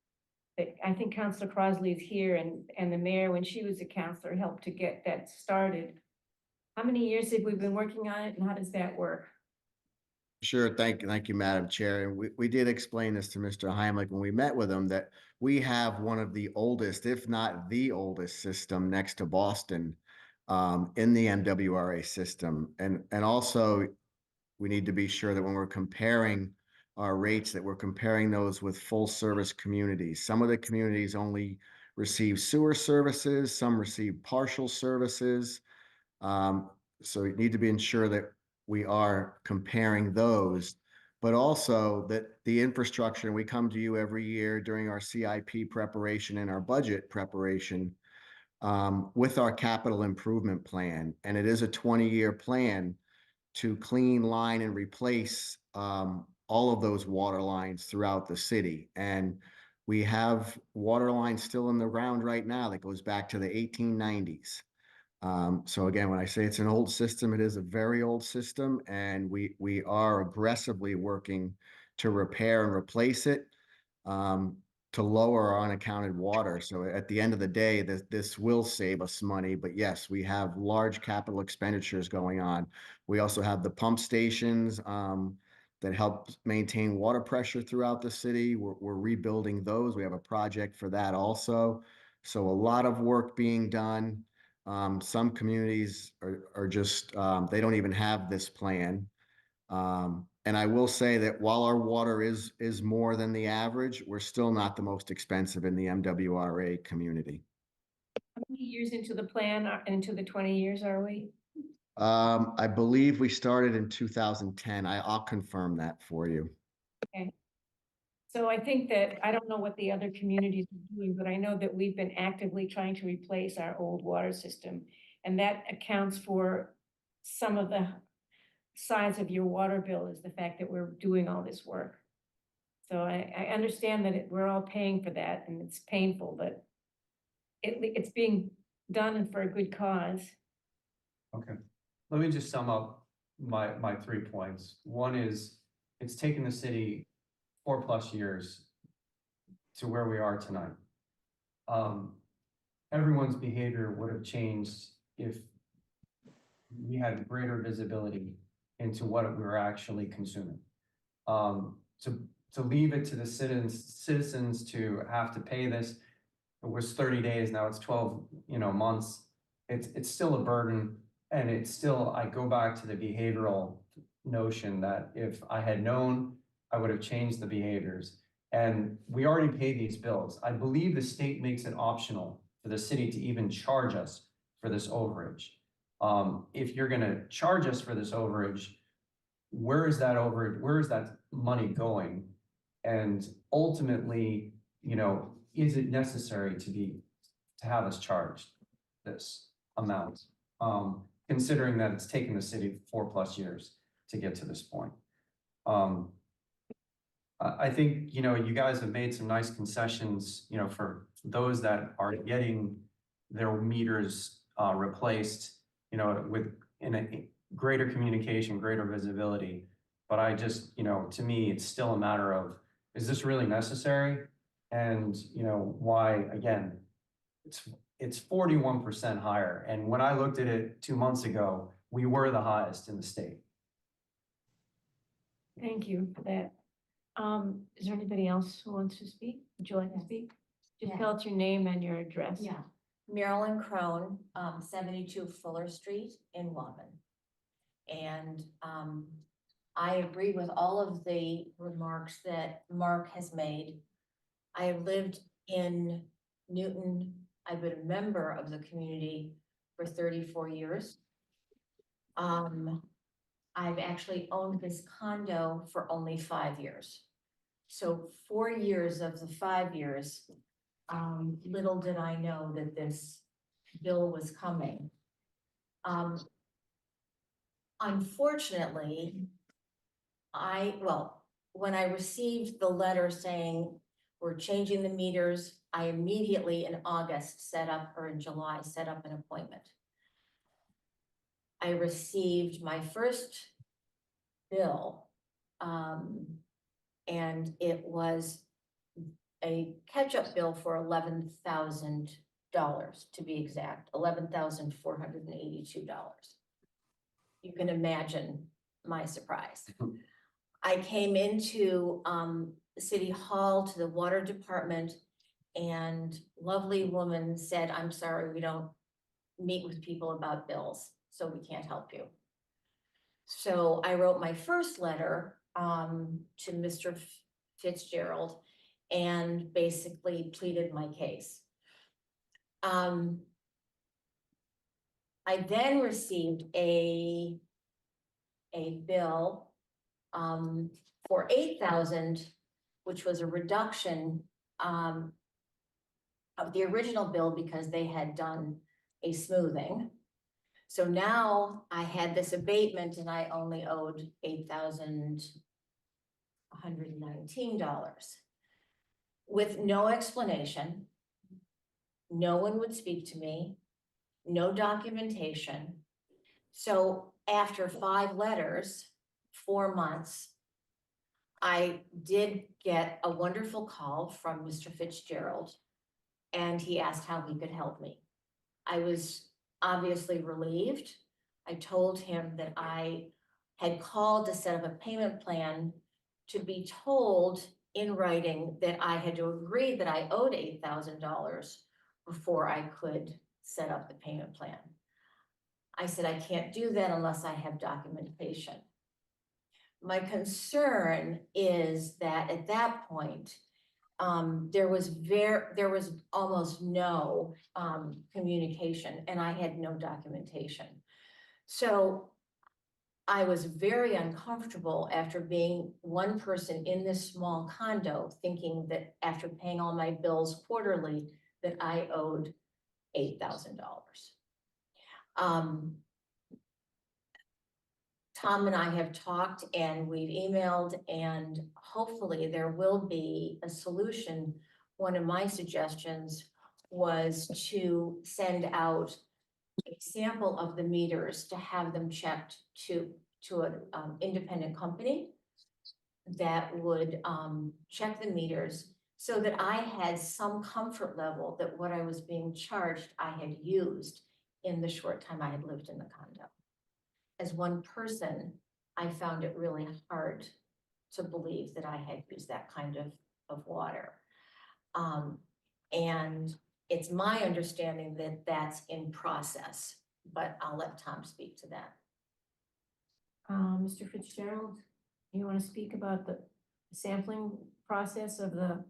I think Councilor Crosley is here and the mayor, when she was a councilor, helped to get that started. How many years have we been working on it and how does that work? Sure. Thank you, Madam Chair. And we did explain this to Mr. Heimlich when we met with him, that we have one of the oldest, if not the oldest system next to Boston in the MWRA system. And also we need to be sure that when we're comparing our rates, that we're comparing those with full service communities. Some of the communities only receive sewer services, some receive partial services. So we need to be ensured that we are comparing those, but also that the infrastructure, and we come to you every year during our CIP preparation and our budget preparation with our capital improvement plan. And it is a 20-year plan to clean, line, and replace all of those water lines throughout the city. And we have water lines still in the ground right now that goes back to the 1890s. So again, when I say it's an old system, it is a very old system, and we are aggressively working to repair and replace it to lower our unaccounted water. So at the end of the day, this will save us money. But yes, we have large capital expenditures going on. We also have the pump stations that help maintain water pressure throughout the city. We're rebuilding those. We have a project for that also. So a lot of work being done. Some communities are just, they don't even have this plan. And I will say that while our water is more than the average, we're still not the most expensive in the MWRA community. How many years into the plan, into the 20 years are we? I believe we started in 2010. I'll confirm that for you. Okay. So I think that, I don't know what the other communities are doing, but I know that we've been actively trying to replace our old water system. And that accounts for some of the size of your water bill, is the fact that we're doing all this work. So I understand that we're all paying for that and it's painful, but it's being done and for a good cause. Okay, let me just sum up my 3 points. One is, it's taken the city 4+ years to where we are tonight. Everyone's behavior would have changed if we had greater visibility into what we were actually consuming. To leave it to the citizens to have to pay this, it was 30 days, now it's 12, months. It's still a burden, and it's still, I go back to the behavioral notion that if I had known, I would have changed the behaviors. And we already pay these bills. I believe the state makes it optional for the city to even charge us for this overage. If you're gonna charge us for this overage, where is that overage, where is that money going? And ultimately, is it necessary to have us charged this amount? Considering that it's taken the city 4+ years to get to this point. I think, you guys have made some nice concessions, for those that are getting their meters replaced, in a greater communication, greater visibility. But I just, to me, it's still a matter of, is this really necessary? And, why, again, it's 41% higher. And when I looked at it 2 months ago, we were the highest in the state. Thank you for that. Is there anybody else who wants to speak? Would you like to speak? Just Yeah. tell us your name and your address. Yeah, Marilyn Crone, 72 Fuller Street in Woburn. And I agree with all of the remarks that Mark has made. I have lived in Newton. I've been a member of the community for 34 years. I've actually owned this condo for only 5 years. So 4 years of the 5 years, little did I know that this bill was coming. Unfortunately, when I received the letter saying we're changing the meters, I immediately in August or in July, set up an appointment. I received my first bill, and it was a catch-up bill for $11,000 to be exact, $11,482. You can imagine my surprise. I came into City Hall to the water department, and lovely woman said, "I'm sorry, we don't meet with people about bills, so we can't help you." So I wrote my first letter to Mr. Fitzgerald and basically pleaded my case. I then received a bill for $8,000, which was a reduction of the original bill because they had done a smoothing. So now I had this abatement and I only owed $8,119 with no explanation. No one would speak to me, no documentation. So after 5 letters, 4 months, I did get a wonderful call from Mr. Fitzgerald, and he asked how he could help me. I was obviously relieved. I told him that I had called to set up a payment plan, to be told in writing that I had to agree that I owed $8,000 before I could set up the payment plan. I said, I can't do that unless I have documentation. My concern is that at that point, there was almost no communication, and I had no documentation. So I was very uncomfortable after being one person in this small condo, thinking that after paying all my bills quarterly, that I owed $8,000. Tom and I have talked and we've emailed, and hopefully there will be a solution. One of my suggestions was to send out a sample of the meters to have them checked to an independent company that would check the meters so that I had some comfort level that what I was being charged, I had used in the short time I had lived in the condo. As one person, I found it really hard to believe that I had used that kind of water. And it's my understanding that that's in process, but I'll let Tom speak to that. Mr. Fitzgerald, you want to speak about the sampling process of the,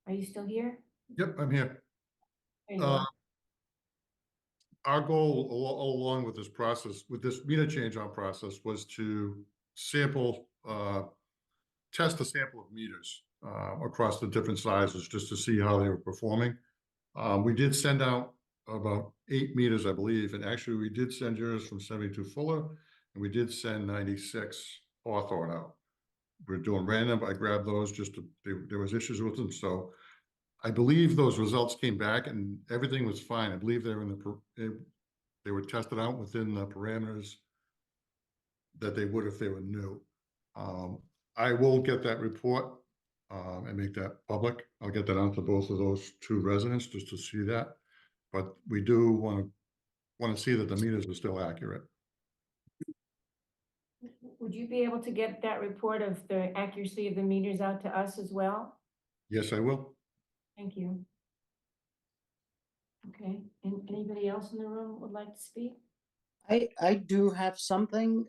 are you still here? Yep, I'm here. There you are. Our goal all along with this process, with this meter change on process, was to sample, test a sample of meters across the different sizes just to see how they were performing. We did send out about 8 meters, I believe, and actually we did send yours from 72 Fuller, and we did send 96 Hawthorne out. We're doing random. I grabbed those just to, there was issues with them, so I believe those results came back and everything was fine. I believe they were they were tested out within the parameters that they would if they were new. I will get that report and make that public. I'll get that out to both of those 2 residents just to see that. But we do want to see that the meters are still accurate. Would you be able to get that report of the accuracy of the meters out to us as well? Yes, I will. Thank you. Okay, and anybody else in the room would like to speak? I do have something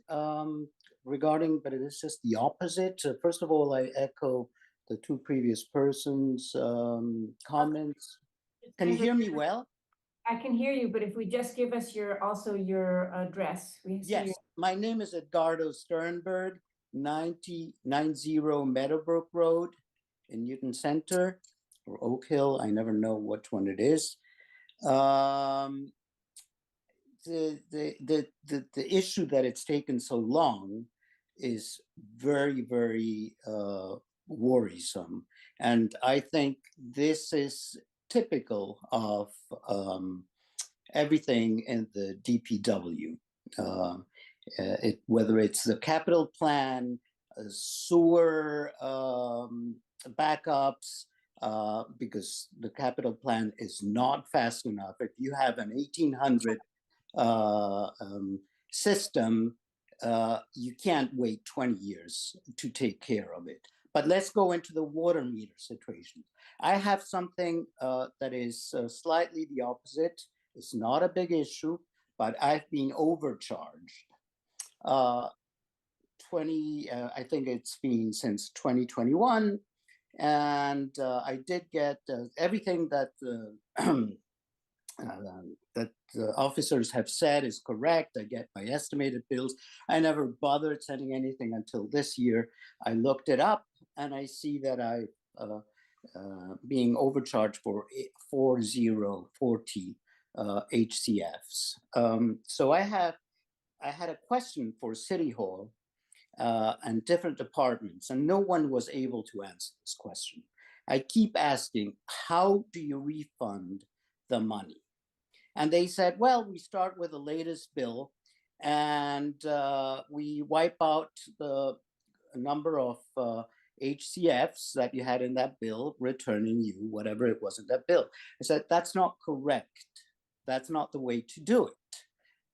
regarding, but it is just the opposite. First of all, I echo the 2 previous persons' comments. Can you hear me well? I can hear you, but if we just give us also your address. Yes, my name is Edgardo Sternberg, 90 Meadowbrook Road in Newton Center, or Oak Hill. I never know which one it is. The issue that it's taken so long is very, very worrisome. And I think this is typical of everything in the DPW. Whether it's the capital plan, sewer backups, because the capital plan is not fast enough. If you have an 1800 system, you can't wait 20 years to take care of it. But let's go into the water meter situation. I have something that is slightly the opposite. It's not a big issue, but I've been overcharged. I think it's been since 2021. And I did get everything that that the officers have said is correct. I get my estimated bills. I never bothered sending anything until this year. I looked it up and I see that I being overcharged for 4040 HCFs. So I had a question for City Hall and different departments, and no one was able to answer this question. I keep asking, how do you refund the money? And they said, well, we start with the latest bill and we wipe out the number of HCFs that you had in that bill, returning you whatever it was in that bill. I said, that's not correct. That's not the way to do it.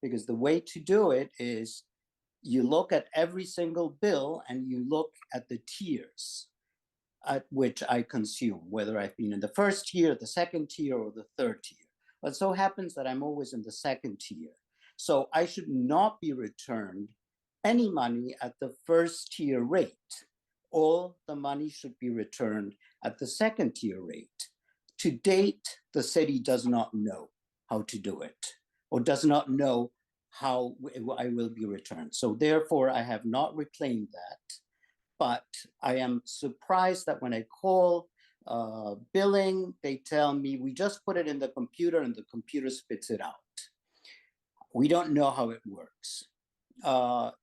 Because the way to do it is you look at every single bill and you look at the tiers at which I consume, whether I've been in the first tier, the second tier, or the third tier. But it so happens that I'm always in the second tier. So I should not be returned any money at the first tier rate. All the money should be returned at the second tier rate. To date, the city does not know how to do it, or does not know how I will be returned. So therefore, I have not reclaimed that. But I am surprised that when I call billing, they tell me, we just put it in the computer and the computer spits it out. We don't know how it works.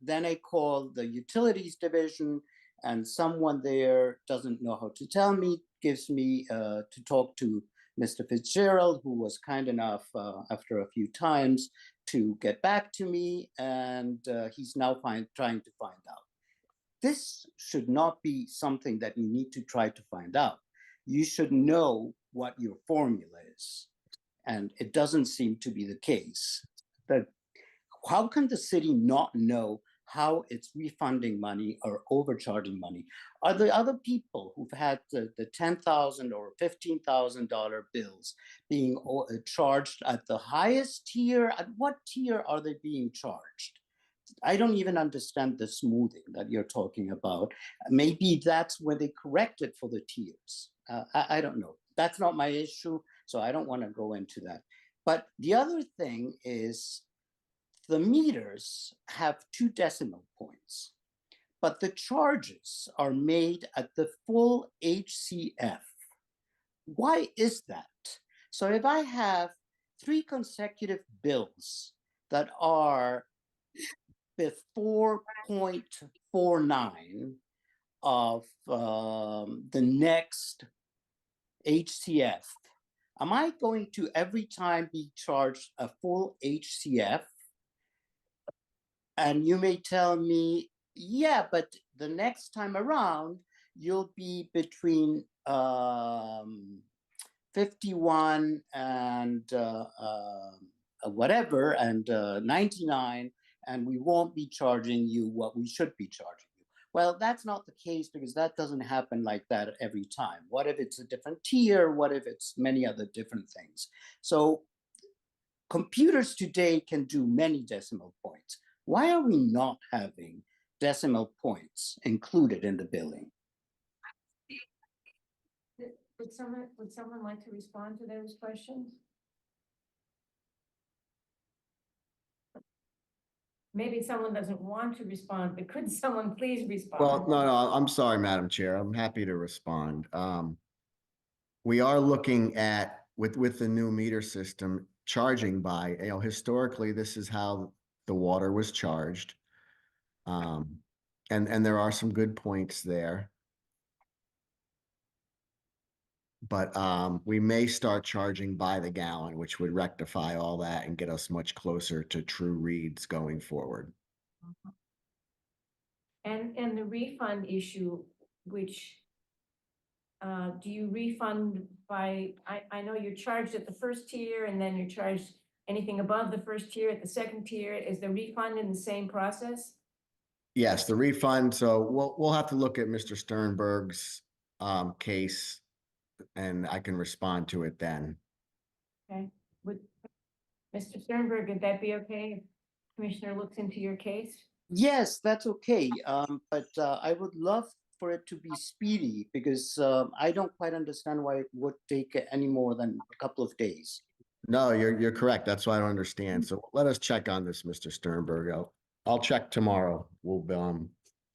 Then I call the utilities division and someone there doesn't know how to tell me, gives me to talk to Mr. Fitzgerald, who was kind enough after a few times to get back to me, and he's now trying to find out. This should not be something that you need to try to find out. You should know what your formula is, and it doesn't seem to be the case. That how can the city not know how it's refunding money or overcharging money? Are the other people who've had the $10,000 or $15,000 bills being charged at the highest tier? At what tier are they being charged? I don't even understand the smoothing that you're talking about. Maybe that's where they corrected for the tiers. I don't know. That's not my issue, so I don't want to go into that. But the other thing is, the meters have 2 decimal points, but the charges are made at the full HCF. Why is that? So if I have 3 consecutive bills that are 4.49 of the next HCF, am I going to every time be charged a full HCF? And you may tell me, yeah, but the next time around, you'll be between 51 and whatever, and 99, and we won't be charging you what we should be charging you. Well, that's not the case, because that doesn't happen like that every time. What if it's a different tier? What if it's many other different things? So computers today can do many decimal points. Why are we not having decimal points included in the billing? Would someone like to respond to those questions? Maybe someone doesn't want to respond, but could someone please respond? Well, no, I'm sorry, Madam Chair. I'm happy to respond. We are looking at, with the new meter system, charging by, historically, this is how the water was charged. And there are some good points there. But we may start charging by the gallon, which would rectify all that and get us much closer to true reads going forward. And the refund issue, which do you refund by, I know you're charged at the first tier, and then you're charged anything above the first tier at the second tier. Is the refund in the same process? Yes, the refund. So we'll have to look at Mr. Sternberg's case, and I can respond to it then. Okay, would Mr. Sternberg, would that be okay if Commissioner looks into your case? Yes, that's okay. But I would love for it to be speedy, because I don't quite understand why it would take any more than a couple of days. No, you're correct. That's why I don't understand. So let us check on this, Mr. Sternberg. I'll check tomorrow. We'll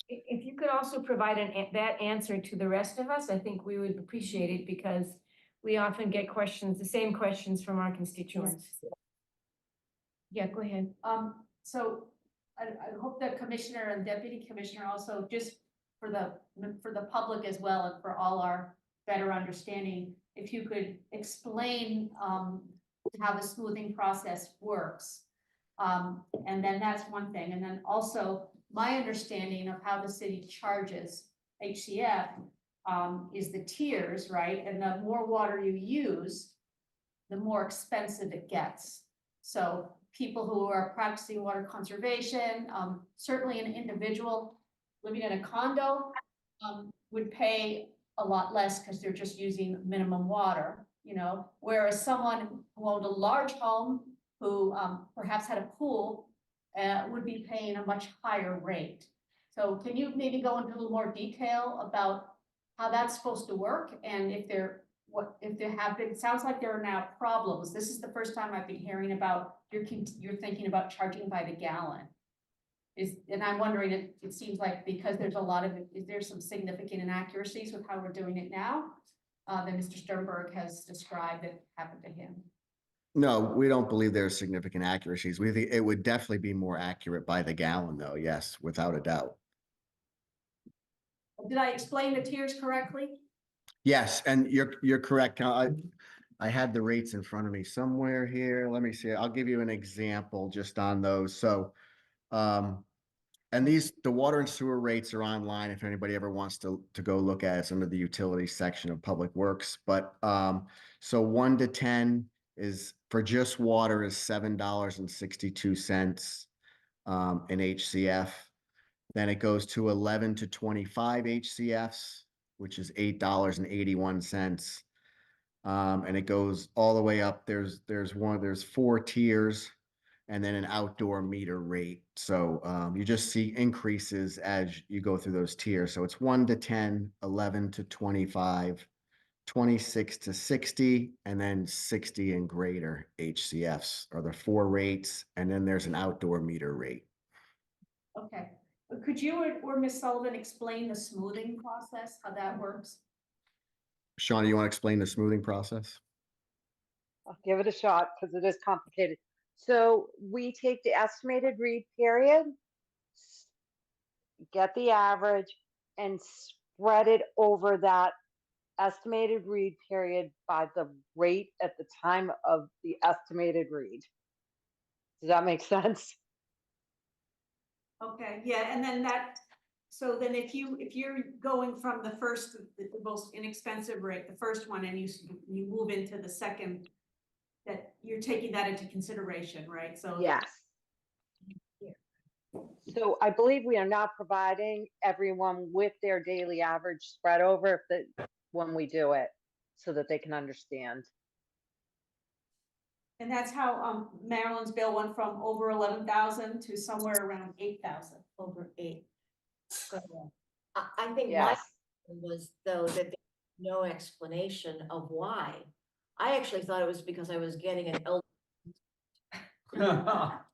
If you could also provide that answer to the rest of us, I think we would appreciate it, because we often get questions, the same questions from our constituents. Yeah, go ahead. So I hope the commissioner and deputy commissioner also, just for the public as well, and for all our better understanding, if you could explain how the smoothing process works. And then that's one thing. And then also my understanding of how the city charges HCF is the tiers, right? And the more water you use, the more expensive it gets. So people who are practicing water conservation, certainly an individual living in a condo would pay a lot less because they're just using minimum water, whereas someone who owned a large home, who perhaps had a pool, would be paying a much higher rate. So can you maybe go into a little more detail about how that's supposed to work, and if there have been, it sounds like there are now problems. This is the first time I've been hearing about you're thinking about charging by the gallon. And I'm wondering, it seems like because there's a lot of, is there some significant inaccuracies with how we're doing it now that Mr. Sternberg has described that happened to him? No, we don't believe there's significant accuracies. We think it would definitely be more accurate by the gallon, though. Yes, without a doubt. Did I explain the tiers correctly? Yes, and you're correct. I had the rates in front of me somewhere here. Let me see. I'll give you an example just on those. So, and the water and sewer rates are online if anybody ever wants to go look at it. It's under the utilities section of Public Works. But, so 1 to 10 is for just water is $7.62, in HCF. Then it goes to 11 to 25 HCFs, which is $8.81. And it goes all the way up. There's 4 tiers and then an outdoor meter rate. So you just see increases as you go through those tiers. So it's 1 to 10, 11 to 25, 26 to 60, and then 60 and greater HCFs are the 4 rates. And then there's an outdoor meter rate. Okay, but could you or Ms. Sullivan explain the smoothing process, how that works? Shauna, you want to explain the smoothing process? I'll give it a shot because it is complicated. So we take the estimated read period, get the average, and spread it over that estimated read period by the rate at the time of the estimated read. Does that make sense? Okay, yeah, and then so then if you're going from the first, the most inexpensive rate, the first one, and you move into the second, that you're taking that into consideration, right? So Yes. So I believe we are not providing everyone with their daily average spread over when we do it, so that they can understand. And that's how Maryland's bill went from over 11,000 to somewhere around 8,000. Over 8. So, I think my Yes. question was though that there's no explanation of why. I actually thought it was because I was getting an elder.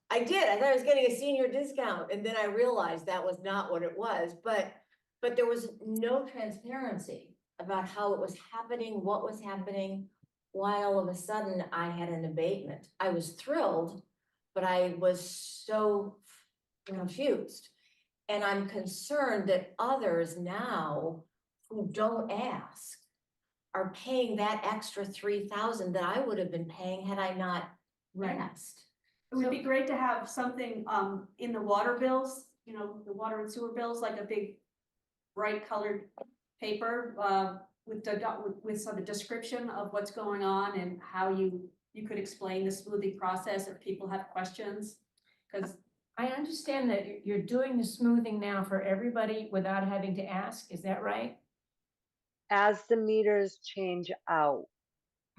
I did. I thought I was getting a senior discount, and then I realized that was not what it was. But there was no transparency about how it was happening, what was happening, why all of a sudden I had an abatement. I was thrilled, but I was so confused. And I'm concerned that others now who don't ask are paying that extra 3,000 that I would have been paying had I not asked. It would be great to have something in the water bills, you know, the water and sewer bills, like a big bright colored paper with some description of what's going on and how you could explain the smoothing process if people have questions. Because I understand that you're doing the smoothing now for everybody without having to ask, is that right? As the meters change out.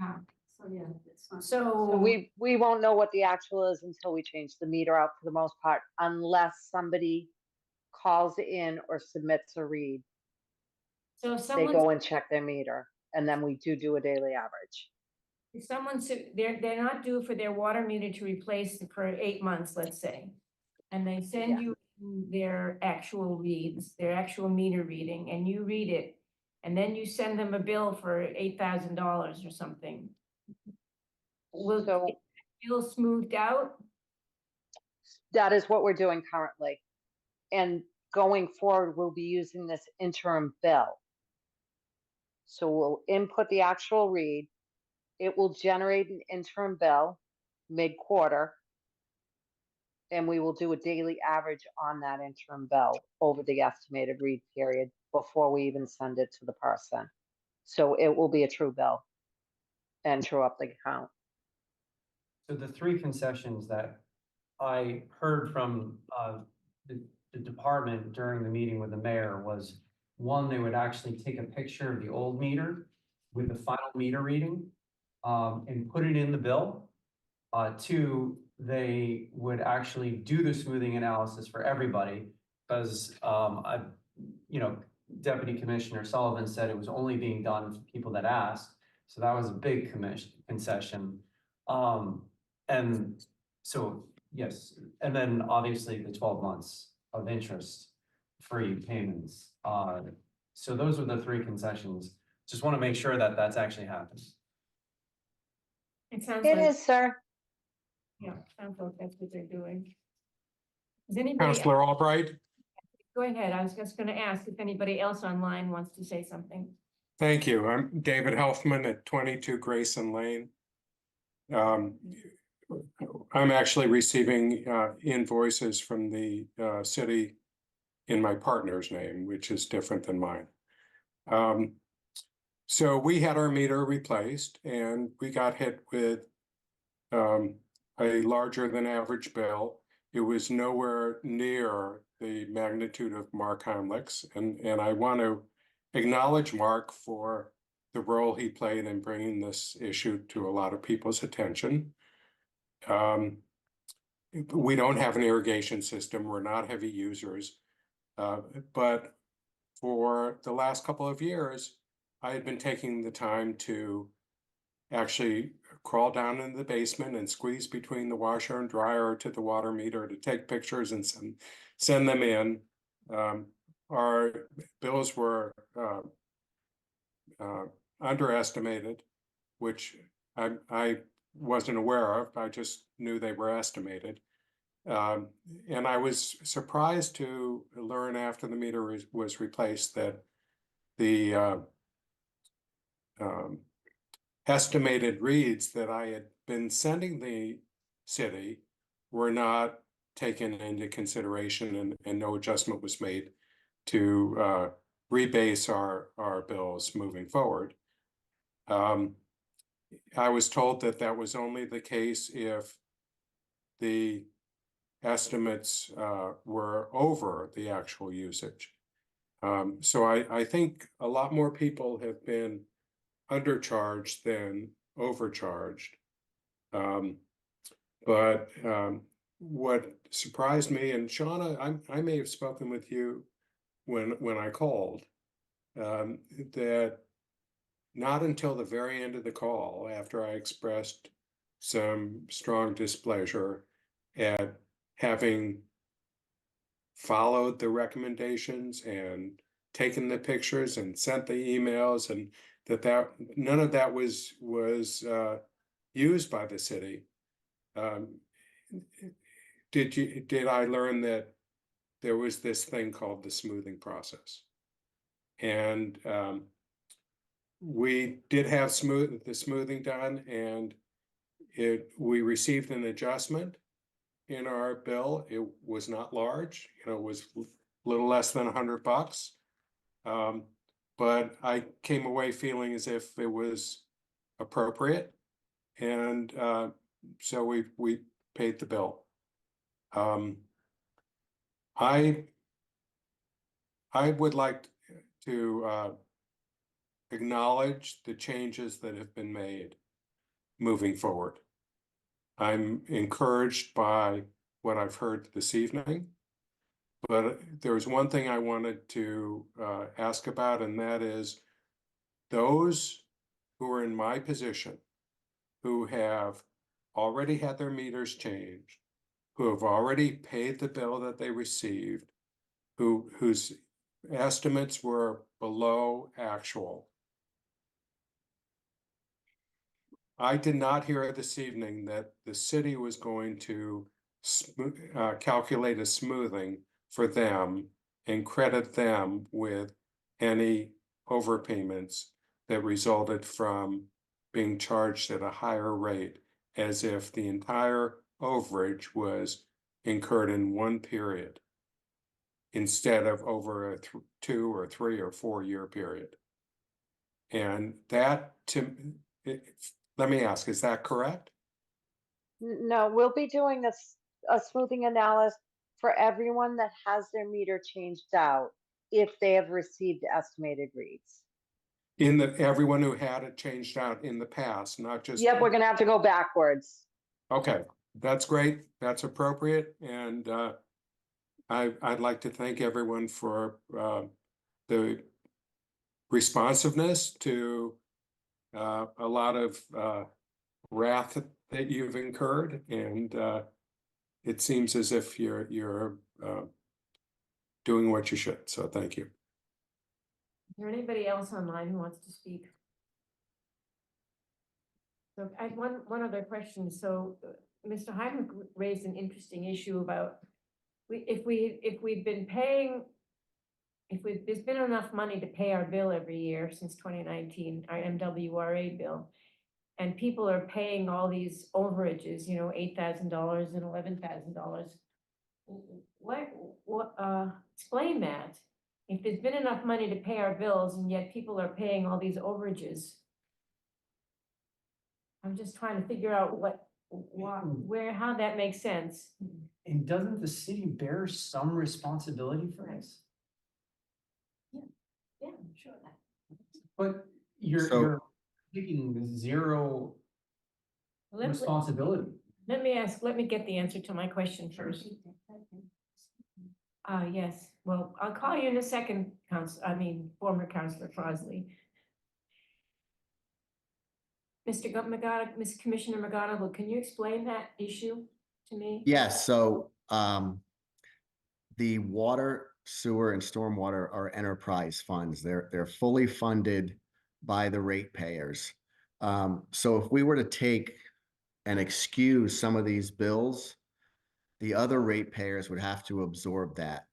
so yeah, it's not. So So we won't know what the actual is until we change the meter out for the most part, unless somebody calls in or submits a read. if They someone, go and check their meter, and then we do a daily average. if someone, they're not due for their water meter to replace for 8 months, let's say. And they send Yeah. you their actual reads, their actual meter reading, and you read it. And then you send them a bill for $8,000 or something. Will So it feel smoothed out? that is what we're doing currently. And going forward, we'll be using this interim bill. So we'll input the actual read. It will generate an interim bill mid-quarter. And we will do a daily average on that interim bill over the estimated read period before we even send it to the person. So it will be a true bill and true up the account. So the 3 concessions that I heard from the department during the meeting with the mayor was, 1, they would actually take a picture of the old meter with the final meter reading and put it in the bill. 2, they would actually do the smoothing analysis for everybody because Deputy Commissioner Sullivan said it was only being done for people that asked. So that was a big concession. And so, yes, and then obviously the 12 months of interest-free payments. So those are the 3 concessions. Just want to make sure that that's actually happening. It sounds It like, is, sir. yeah, sounds like that's what they're doing. Is anybody, Counselor Albright, go ahead, I was just gonna ask if anybody else online wants to say something. Thank you. I'm David Helfman at 22 Grayson Lane. I'm actually receiving invoices from the city in my partner's name, which is different than mine. So we had our meter replaced and we got hit with a larger than average bill. It was nowhere near the magnitude of Mark Heimlich's, and I want to acknowledge Mark for the role he played in bringing this issue to a lot of people's attention. We don't have an irrigation system. We're not heavy users. But for the last couple of years, I had been taking the time to actually crawl down into the basement and squeeze between the washer and dryer to the water meter to take pictures and send them in. Our bills were underestimated, which I wasn't aware of. I just knew they were estimated. And I was surprised to learn after the meter was replaced that the estimated reads that I had been sending the city were not taken into consideration, and no adjustment was made to rebase our bills moving forward. I was told that that was only the case if the estimates were over the actual usage. So I think a lot more people have been undercharged than overcharged. But what surprised me, and Shauna, I may have spoken with you when I called, that not until the very end of the call, after I expressed some strong displeasure at having followed the recommendations and taken the pictures and sent the emails, and that none of that was used by the city. Did I learn that there was this thing called the smoothing process? And we did have the smoothing done, and we received an adjustment in our bill. It was not large, it was a little less than $100. But I came away feeling as if it was appropriate, and so we paid the bill. I would like to acknowledge the changes that have been made moving forward. I'm encouraged by what I've heard this evening, but there's one thing I wanted to ask about, and that is those who are in my position, who have already had their meters changed, who have already paid the bill that they received, whose estimates were below actual. I did not hear this evening that the city was going to calculate a smoothing for them and credit them with any overpayments that resulted from being charged at a higher rate, as if the entire overage was incurred in one period instead of over a 2 or 3 or 4 year period. And that, let me ask, is that correct? No, we'll be doing a smoothing analysis for everyone that has their meter changed out if they have received estimated reads. Everyone who had it changed out in the past, not just. Yep, we're gonna have to go backwards. Okay, that's great. That's appropriate. And I'd like to thank everyone for the responsiveness to a lot of wrath that you've incurred. And it seems as if you're doing what you should. So thank you. Is there anybody else online who wants to speak? So I have one other question. So Mr. Heimlich raised an interesting issue about if we've been paying there's been enough money to pay our bill every year since 2019, our MWRA bill. And people are paying all these overages, you know, $8,000 and $11,000. Explain that. If there's been enough money to pay our bills and yet people are paying all these overages. I'm just trying to figure out how that makes sense. And doesn't the city bear some responsibility for this? Yeah, I'm sure of that. But you're taking zero responsibility. Let me get the answer to my question first. Yes, well, I'll call you in a second, former Councillor Crossley. Ms. Commissioner McGonigal, can you explain that issue to me? Yes, so the water, sewer, and stormwater are enterprise funds. They're fully funded by the ratepayers. So if we were to take and excuse some of these bills, the other ratepayers would have to absorb that.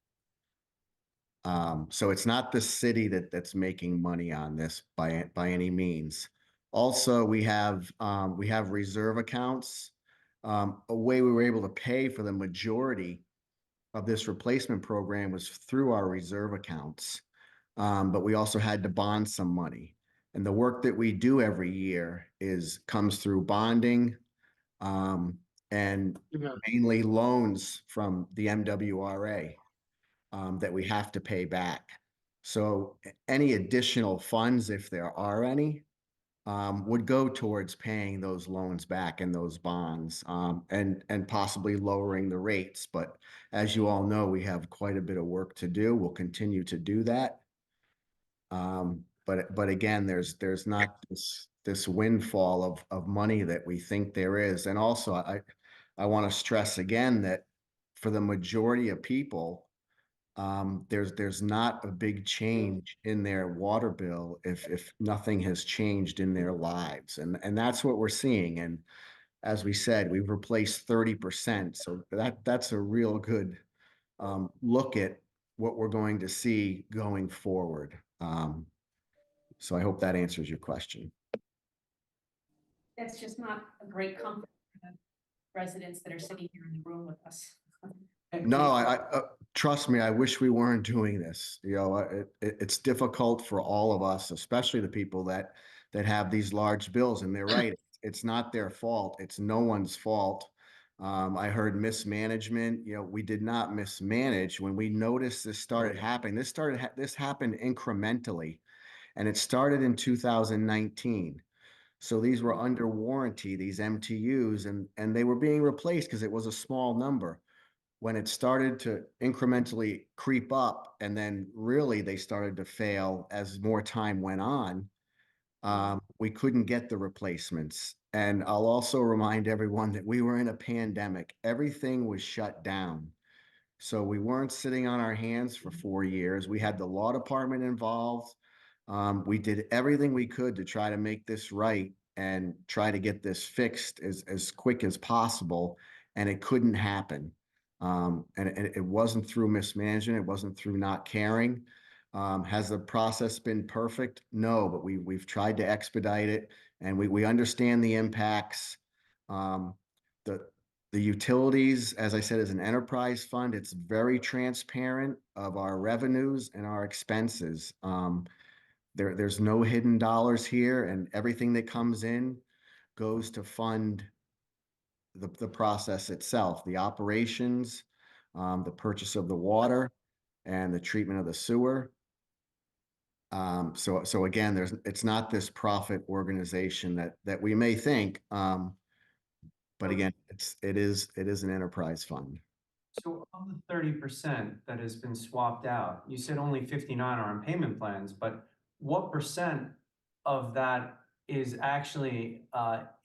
So it's not the city that's making money on this by any means. Also, we have reserve accounts. A way we were able to pay for the majority of this replacement program was through our reserve accounts. But we also had to bond some money. And the work that we do every year comes through bonding, and mainly loans from the MWRA that we have to pay back. So any additional funds, if there are any, would go towards paying those loans back and those bonds, and possibly lowering the rates. But as you all know, we have quite a bit of work to do. We'll continue to do that. But again, there's not this windfall of money that we think there is. And also, I want to stress again that for the majority of people, there's not a big change in their water bill if nothing has changed in their lives. And that's what we're seeing. And as we said, we've replaced 30%. So that's a real good look at what we're going to see going forward. So I hope that answers your question. That's just not a great comfort for the residents that are sitting here in the room with us. No, I trust me, I wish we weren't doing this. You know, it's difficult for all of us, especially the people that have these large bills. And they're right, it's not their fault. It's no one's fault. I heard mismanagement. You know, we did not mismanage. When we noticed this started happening, this happened incrementally, and it started in 2019. So these were under warranty, these MTUs, and they were being replaced because it was a small number. When it started to incrementally creep up, and then really they started to fail as more time went on, we couldn't get the replacements. And I'll also remind everyone that we were in a pandemic. Everything was shut down. So we weren't sitting on our hands for 4 years. We had the law department involved. We did everything we could to try to make this right and try to get this fixed as quick as possible. And it couldn't happen. And it wasn't through mismanagement. It wasn't through not caring. Has the process been perfect? No, but we've tried to expedite it, and we understand the impacts. The utilities, as I said, is an enterprise fund. It's very transparent of our revenues and our expenses. There's no hidden dollars here, and everything that comes in goes to fund the process itself, the operations, the purchase of the water, and the treatment of the sewer. So again, it's not this profit organization that we may think, but again, it is an enterprise fund. So of the 30% that has been swapped out, you said only 59 are on payment plans, but what percent of that is actually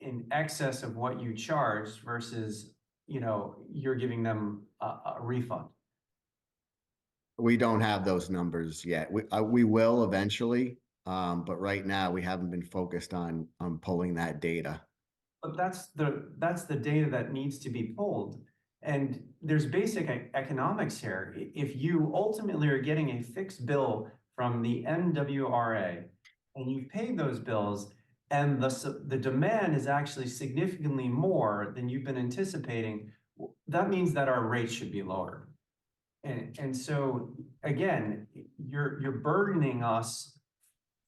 in excess of what you charged versus, you know, you're giving them a refund? We don't have those numbers yet. We will eventually, but right now we haven't been focused on pulling that data. But that's the data that needs to be pulled. And there's basic economics here. If you ultimately are getting a fixed bill from the MWRA and you've paid those bills and the demand is actually significantly more than you've been anticipating, that means that our rates should be lower. And so again, you're burdening us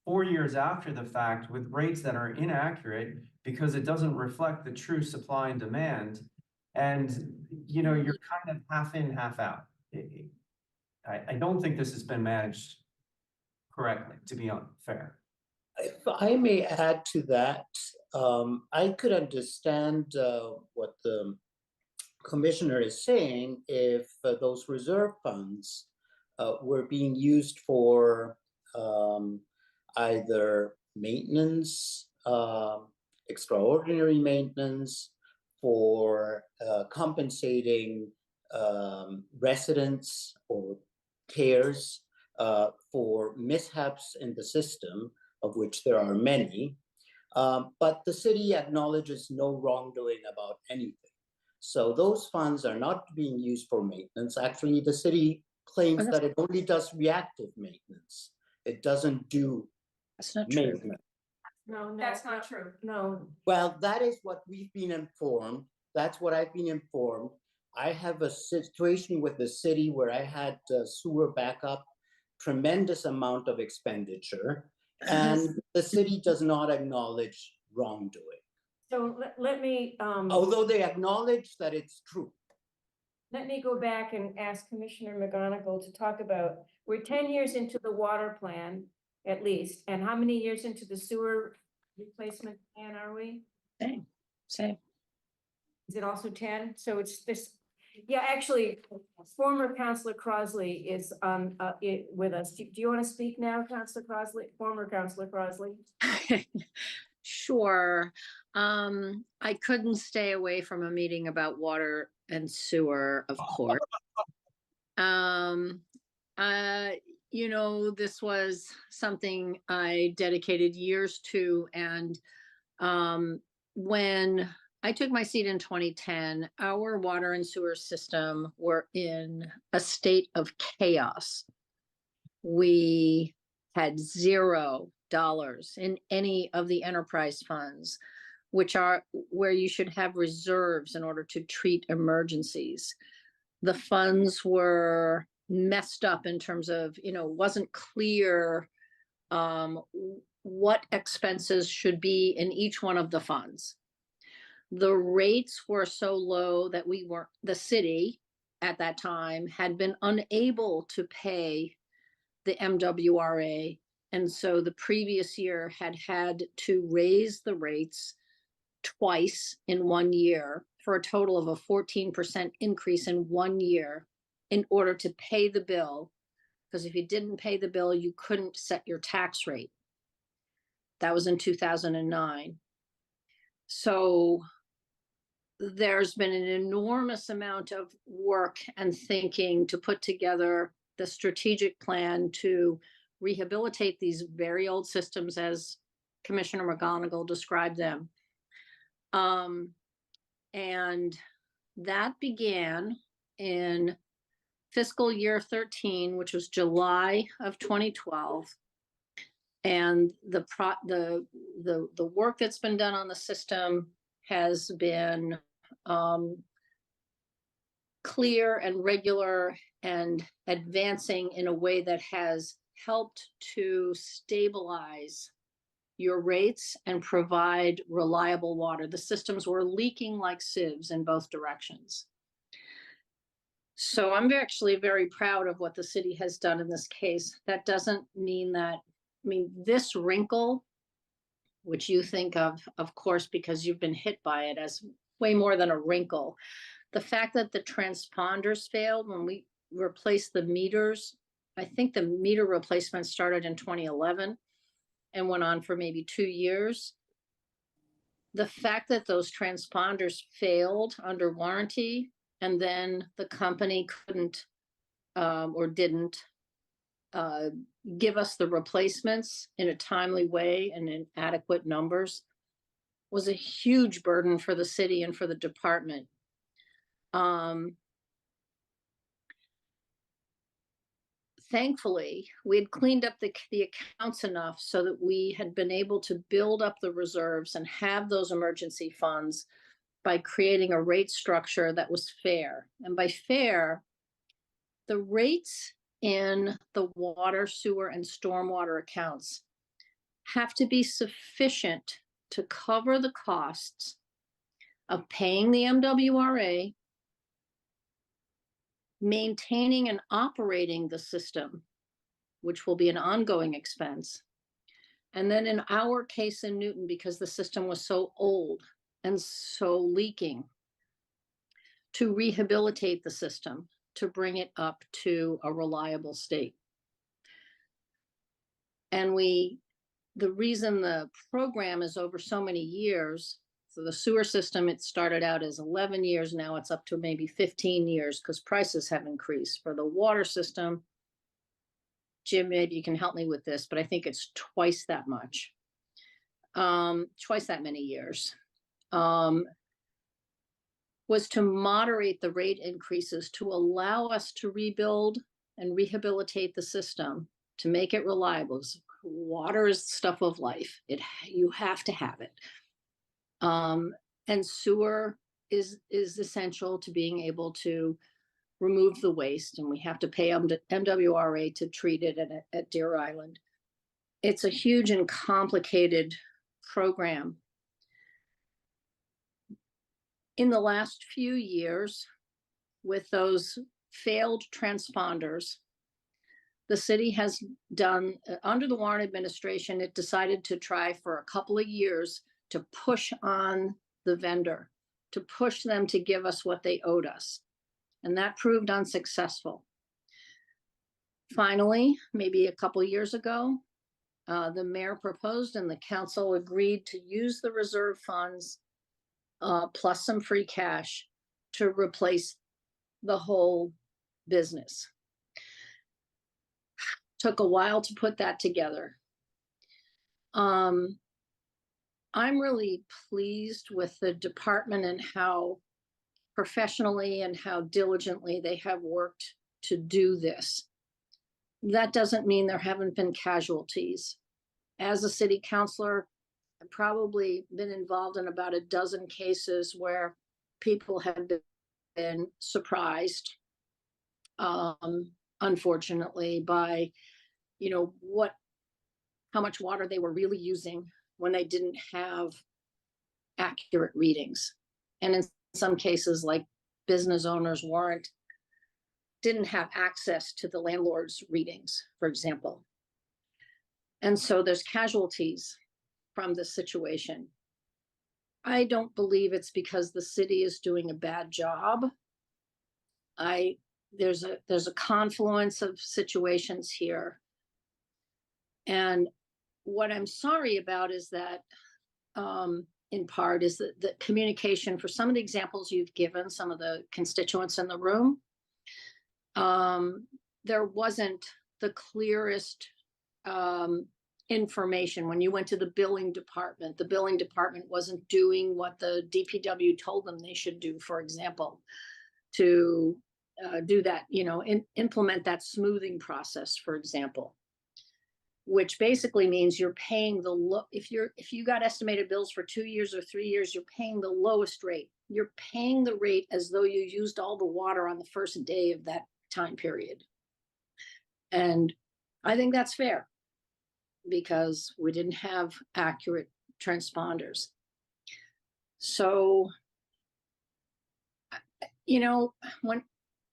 4 years after the fact with rates that are inaccurate because it doesn't reflect the true supply and demand. And, you know, you're kind of half in, half out. I don't think this has been managed correctly, to be fair. If I may add to that, I could understand what the commissioner is saying if those reserve funds were being used for either maintenance, extraordinary maintenance, for compensating residents or payers for mishaps in the system, of which there are many. But the city acknowledges no wrongdoing about anything. So those funds are not being used for maintenance. Actually, the city claims that it only does reactive maintenance. It doesn't do maintenance. No, That's not true. No, Well, that is what we've been informed. That's what I've been informed. I have a situation with the city where I had sewer backup, tremendous amount of expenditure, and the city does not acknowledge wrongdoing. so let me, Although they acknowledge that it's true. let me go back and ask Commissioner McGonigal to talk about, we're 10 years into the water plan, at least, and how many years into the sewer replacement plan are we? Same. Is it also 10? So it's this, yeah, actually, former Councillor Crosley is with us. Do you want to speak now, Councillor Crosley, former Councillor Crosley? Sure. I couldn't stay away from a meeting about water and sewer, of course. You know, this was something I dedicated years to, and when I took my seat in 2010, our water and sewer system were in a state of chaos. We had $0 in any of the enterprise funds, which are where you should have reserves in order to treat emergencies. The funds were messed up in terms of, you know, wasn't clear what expenses should be in each one of the funds. The rates were so low that the city at that time had been unable to pay the MWRA. And so the previous year had to raise the rates twice in 1 year for a total of a 14% increase in 1 year in order to pay the bill. Because if you didn't pay the bill, you couldn't set your tax rate. That was in 2009. So there's been an enormous amount of work and thinking to put together the strategic plan to rehabilitate these very old systems as Commissioner McGonigal described them. And that began in fiscal year 13, which was July of 2012. And the work that's been done on the system has been clear and regular and advancing in a way that has helped to stabilize your rates and provide reliable water. The systems were leaking like sieves in both directions. So I'm actually very proud of what the city has done in this case. That doesn't mean that, I mean, this wrinkle, which you think of course, because you've been hit by it, as way more than a wrinkle. The fact that the transponders failed when we replaced the meters, I think the meter replacement started in 2011 and went on for maybe 2 years. The fact that those transponders failed under warranty and then the company couldn't or didn't give us the replacements in a timely way and in adequate numbers was a huge burden for the city and for the department. Thankfully, we had cleaned up the accounts enough so that we had been able to build up the reserves and have those emergency funds by creating a rate structure that was fair. And by fair, the rates in the water, sewer, and stormwater accounts have to be sufficient to cover the costs of paying the MWRA, maintaining and operating the system, which will be an ongoing expense. And then in our case in Newton, because the system was so old and so leaking, to rehabilitate the system, to bring it up to a reliable state. And the reason the program is over so many years, so the sewer system, it started out as 11 years, now it's up to maybe 15 years because prices have increased. For the water system, Jim, maybe you can help me with this, but I think it's twice that much, twice that many years, was to moderate the rate increases to allow us to rebuild and rehabilitate the system, to make it reliable. Water is stuff of life. You have to have it. And sewer is essential to being able to remove the waste, and we have to pay MWRA to treat it at Deer Island. It's a huge and complicated program. In the last few years, with those failed transponders, the city has done, under the Warren administration, it decided to try for a couple of years to push on the vendor, to push them to give us what they owed us. And that proved unsuccessful. Finally, maybe a couple of years ago, the mayor proposed and the council agreed to use the reserve funds plus some free cash to replace the whole business. Took a while to put that together. I'm really pleased with the department and how professionally and how diligently they have worked to do this. That doesn't mean there haven't been casualties. As a city councilor, I've probably been involved in about a dozen cases where people have been surprised, unfortunately, by, how much water they were really using when they didn't have accurate readings. And in some cases, like business owners didn't have access to the landlord's readings, for example. And so there's casualties from this situation. I don't believe it's because the city is doing a bad job. There's a confluence of situations here. And what I'm sorry about is that, in part, is that the communication for some of the examples you've given, some of the constituents in the room, there wasn't the clearest information. When you went to the billing department wasn't doing what the DPW told them they should do, for example, to do that, implement that smoothing process, for example, which basically means you're paying if you got estimated bills for 2 years or 3 years, you're paying the lowest rate. You're paying the rate as though you used all the water on the first day of that time period. And I think that's fair because we didn't have accurate transponders. So,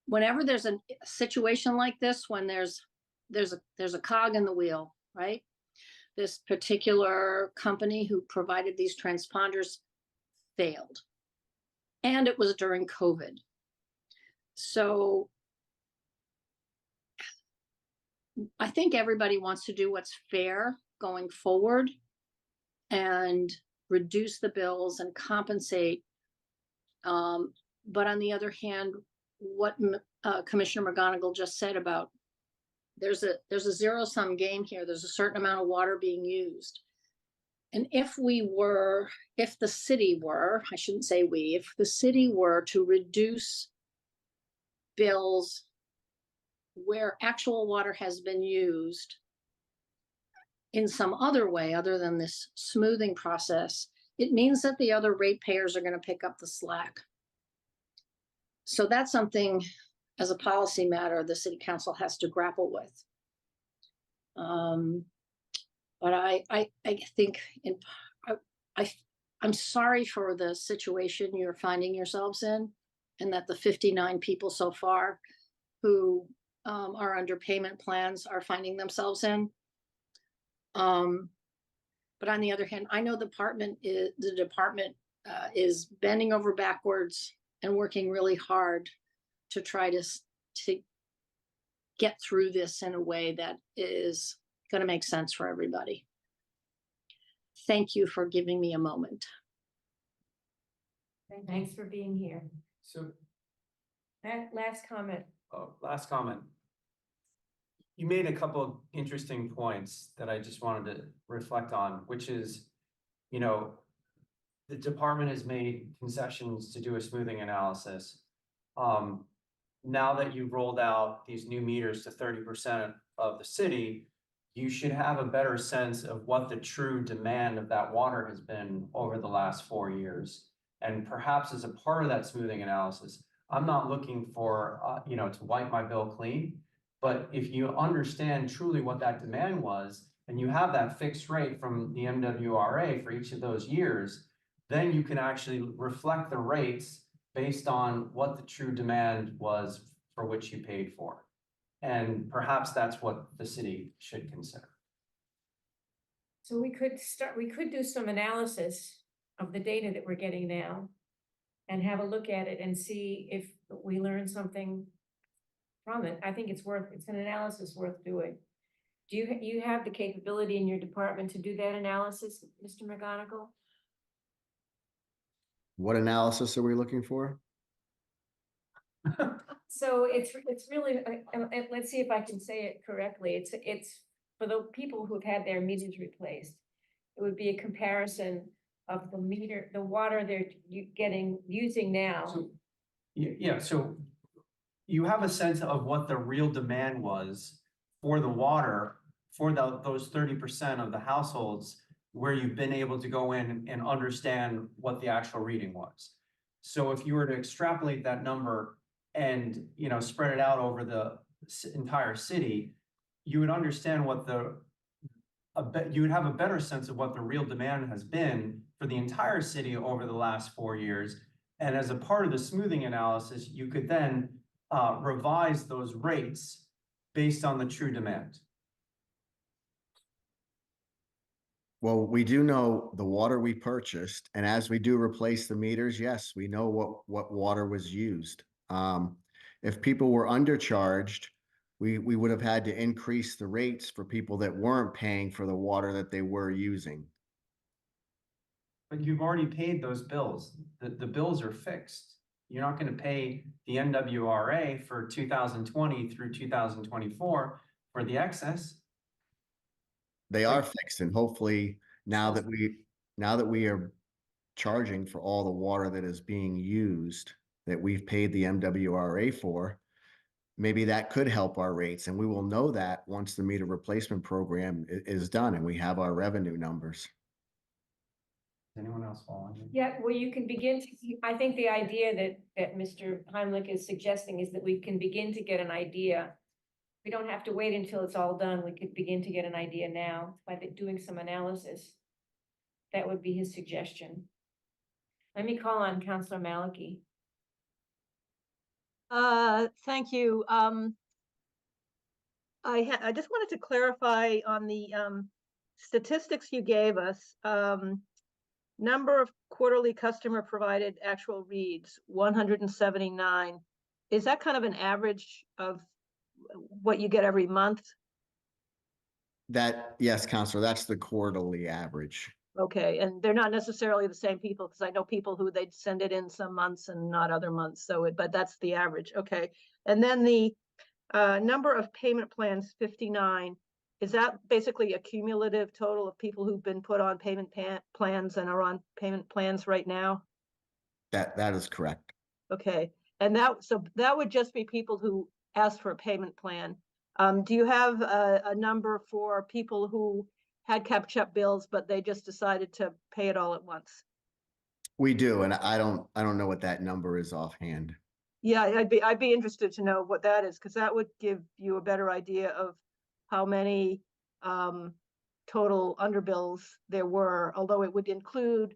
whenever there's a situation like this, when there's a cog in the wheel, right? This particular company who provided these transponders failed. And it was during COVID. So I think everybody wants to do what's fair going forward and reduce the bills and compensate. But on the other hand, what Commissioner McGonigal just said about there's a zero-sum game here. There's a certain amount of water being used. And if the city were to reduce bills where actual water has been used in some other way other than this smoothing process, it means that the other ratepayers are going to pick up the slack. So that's something, as a policy matter, the city council has to grapple with. But I think I'm sorry for the situation you're finding yourselves in, and that the 59 people so far who are under payment plans are finding themselves in. But on the other hand, I know the department is bending over backwards and working really hard to try to get through this in a way that is going to make sense for everybody. Thank you for giving me a moment. Thanks for being here. So, That last comment. last comment. You made a couple of interesting points that I just wanted to reflect on, which is, you know, the department has made concessions to do a smoothing analysis. Now that you've rolled out these new meters to 30% of the city, you should have a better sense of what the true demand of that water has been over the last 4 years. And perhaps as a part of that smoothing analysis, I'm not looking for, to wipe my bill clean. But if you understand truly what that demand was, and you have that fixed rate from the MWRA for each of those years, then you can actually reflect the rates based on what the true demand was for which you paid for. And perhaps that's what the city should consider. So we could do some analysis of the data that we're getting now and have a look at it and see if we learn something from it. I think it's an analysis worth doing. Do you have the capability in your department to do that analysis, Mr. McGonigal? What analysis are we looking for? So it's really, let's see if I can say it correctly. It's for the people who've had their meters replaced. It would be a comparison of the water they're using now. So, yeah, so you have a sense of what the real demand was for the water for those 30% of the households where you've been able to go in and understand what the actual reading was. So if you were to extrapolate that number and, spread it out over the entire city, you would understand you would have a better sense of what the real demand has been for the entire city over the last 4 years. And as a part of the smoothing analysis, you could then revise those rates based on the true demand. Well, we do know the water we purchased, and as we do replace the meters, yes, we know what water was used. If people were undercharged, we would have had to increase the rates for people that weren't paying for the water that they were using. But you've already paid those bills. The bills are fixed. You're not going to pay the MWRA for 2020 through 2024 for the excess. They are fixed, and hopefully now that we are charging for all the water that is being used that we've paid the MWRA for, maybe that could help our rates, and we will know that once the meter replacement program is done and we have our revenue numbers. Does anyone else follow me? Yeah, well, you can begin to, I think the idea that Mr. Heimlich is suggesting is that we can begin to get an idea. We don't have to wait until it's all done. We could begin to get an idea now by doing some analysis. That would be his suggestion. Let me call on Councillor Maliki. Thank you. I just wanted to clarify on the statistics you gave us. Number of quarterly customer provided actual reads, 179. Is that kind of an average of what you get every month? Yes, Counselor, that's the quarterly average. Okay, and they're not necessarily the same people, because I know people who they'd send it in some months and not other months. But that's the average. Okay, and then the number of payment plans, 59. Is that basically a cumulative total of people who've been put on payment plans and are on payment plans right now? That is correct. Okay, And so that would just be people who asked for a payment plan. Do you have a number for people who had catch-up bills, but they just decided to pay it all at once? We do, and I don't know what that number is offhand. Yeah, I'd be interested to know what that is, because that would give you a better idea of how many total underbills there were, although it would include,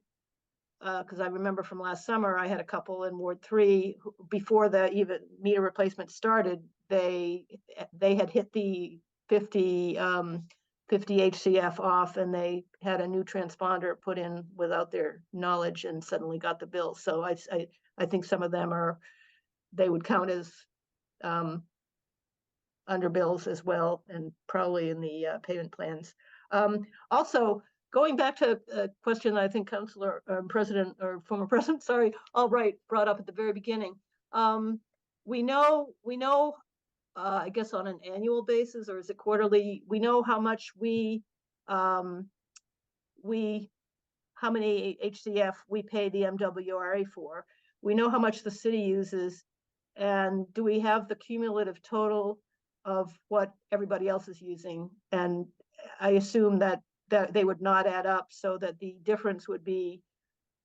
because I remember from last summer, I had a couple in Ward 3, before the even meter replacement started, they had hit the 50 HCF off, and they had a new transponder put in without their knowledge and suddenly got the bill. So I think some of them they would count as underbills as well, and probably in the payment plans. Also, going back to a question I think Councilor President or former President, sorry, Albright brought up at the very beginning. We know, I guess on an annual basis, or is it quarterly? We know how much how many HCF we pay the MWRA for. We know how much the city uses. And do we have the cumulative total of what everybody else is using? And I assume that they would not add up, so that the difference would be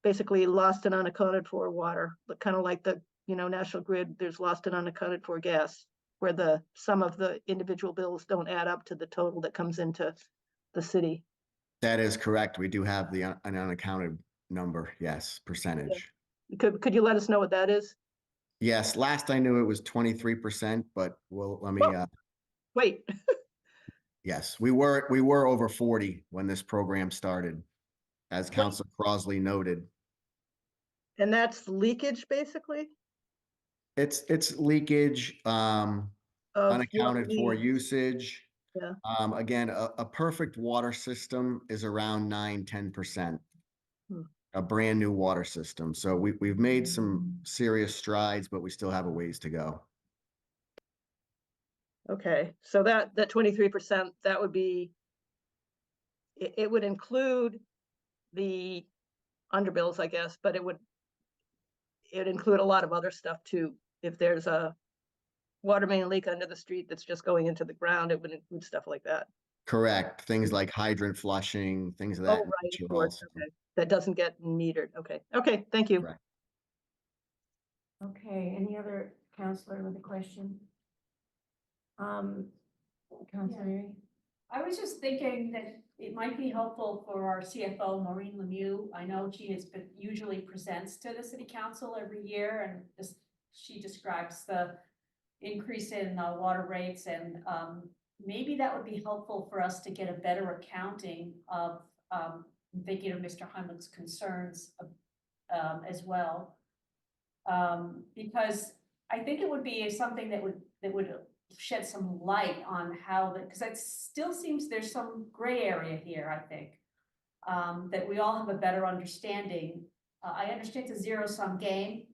basically lost and unaccounted for water, but kind of like the, National Grid, there's lost and unaccounted for gas, where the sum of the individual bills don't add up to the total that comes into the city. That is correct. We do have an unaccounted number, yes, percentage. Could you let us know what that is? Yes, last I knew it was 23%, but let me, Wait, yes, we were over 40 when this program started, as Councilor Crossley noted. and that's leakage, basically? It's leakage, Of unaccounted what for we- usage. Yeah. Again, a perfect water system is around 9–10%. Hmm. A brand new water system. So we've made some serious strides, but we still have a ways to go. Okay, so that 23%, that would be, it would include the underbills, I guess, but it would include a lot of other stuff too. If there's a water main leak under the street that's just going into the ground, it would include stuff like that. Correct. Things like hydrant flushing, things of that Oh, right, nature of course, also. okay. That doesn't get metered. Okay, thank you. Correct. Okay, any other counselor with a question? Counselor Erie? I was just thinking that it might be helpful for our CFO, Maureen Lemieux. I know she usually presents to the city council every year, and she describes the increase in water rates, and maybe that would be helpful for us to get a better accounting of, thinking of Mr. Heimlich's concerns as well. Because I think it would be something that would shed some light on how because it still seems there's some gray area here, I think. That we all have a better understanding. I understand it's a zero-sum game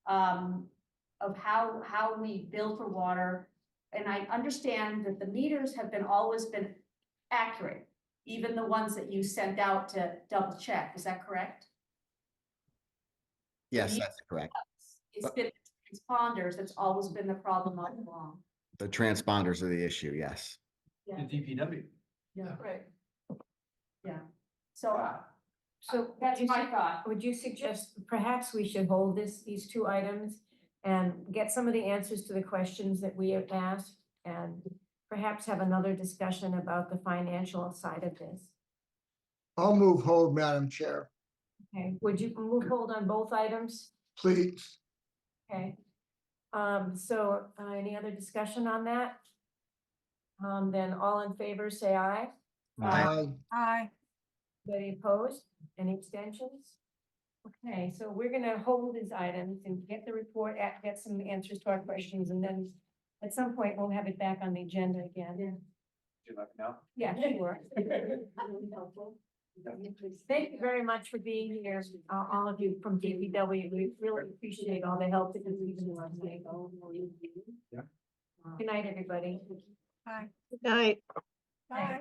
of how we bill for water. And I understand that the meters have always been accurate, even the ones that you sent out to double check. Is that correct? Yes, that's correct. It's been transponders that's always been the problem all along. The transponders are the issue, yes. The DPW. Yeah, right. Yeah, so So that's my thought. would you suggest perhaps we should hold these two items and get some of the answers to the questions that we have asked, and perhaps have another discussion about the financial side of this? I'll move hold, Madam Chair, Okay, would you move hold on both items? please. Okay. So any other discussion on that? Then all in favor, say aye. Aye. Any opposed? Any abstentions? Okay, so we're gonna hold these items and get the report, get some answers to our questions, and then at some point we'll have it back on the agenda again. Do you like now? Yeah, sure. Thank you very much for being here, all of you from DPW. We really appreciate all the help that you've given us. Yeah. Good night, everybody. Night. Bye.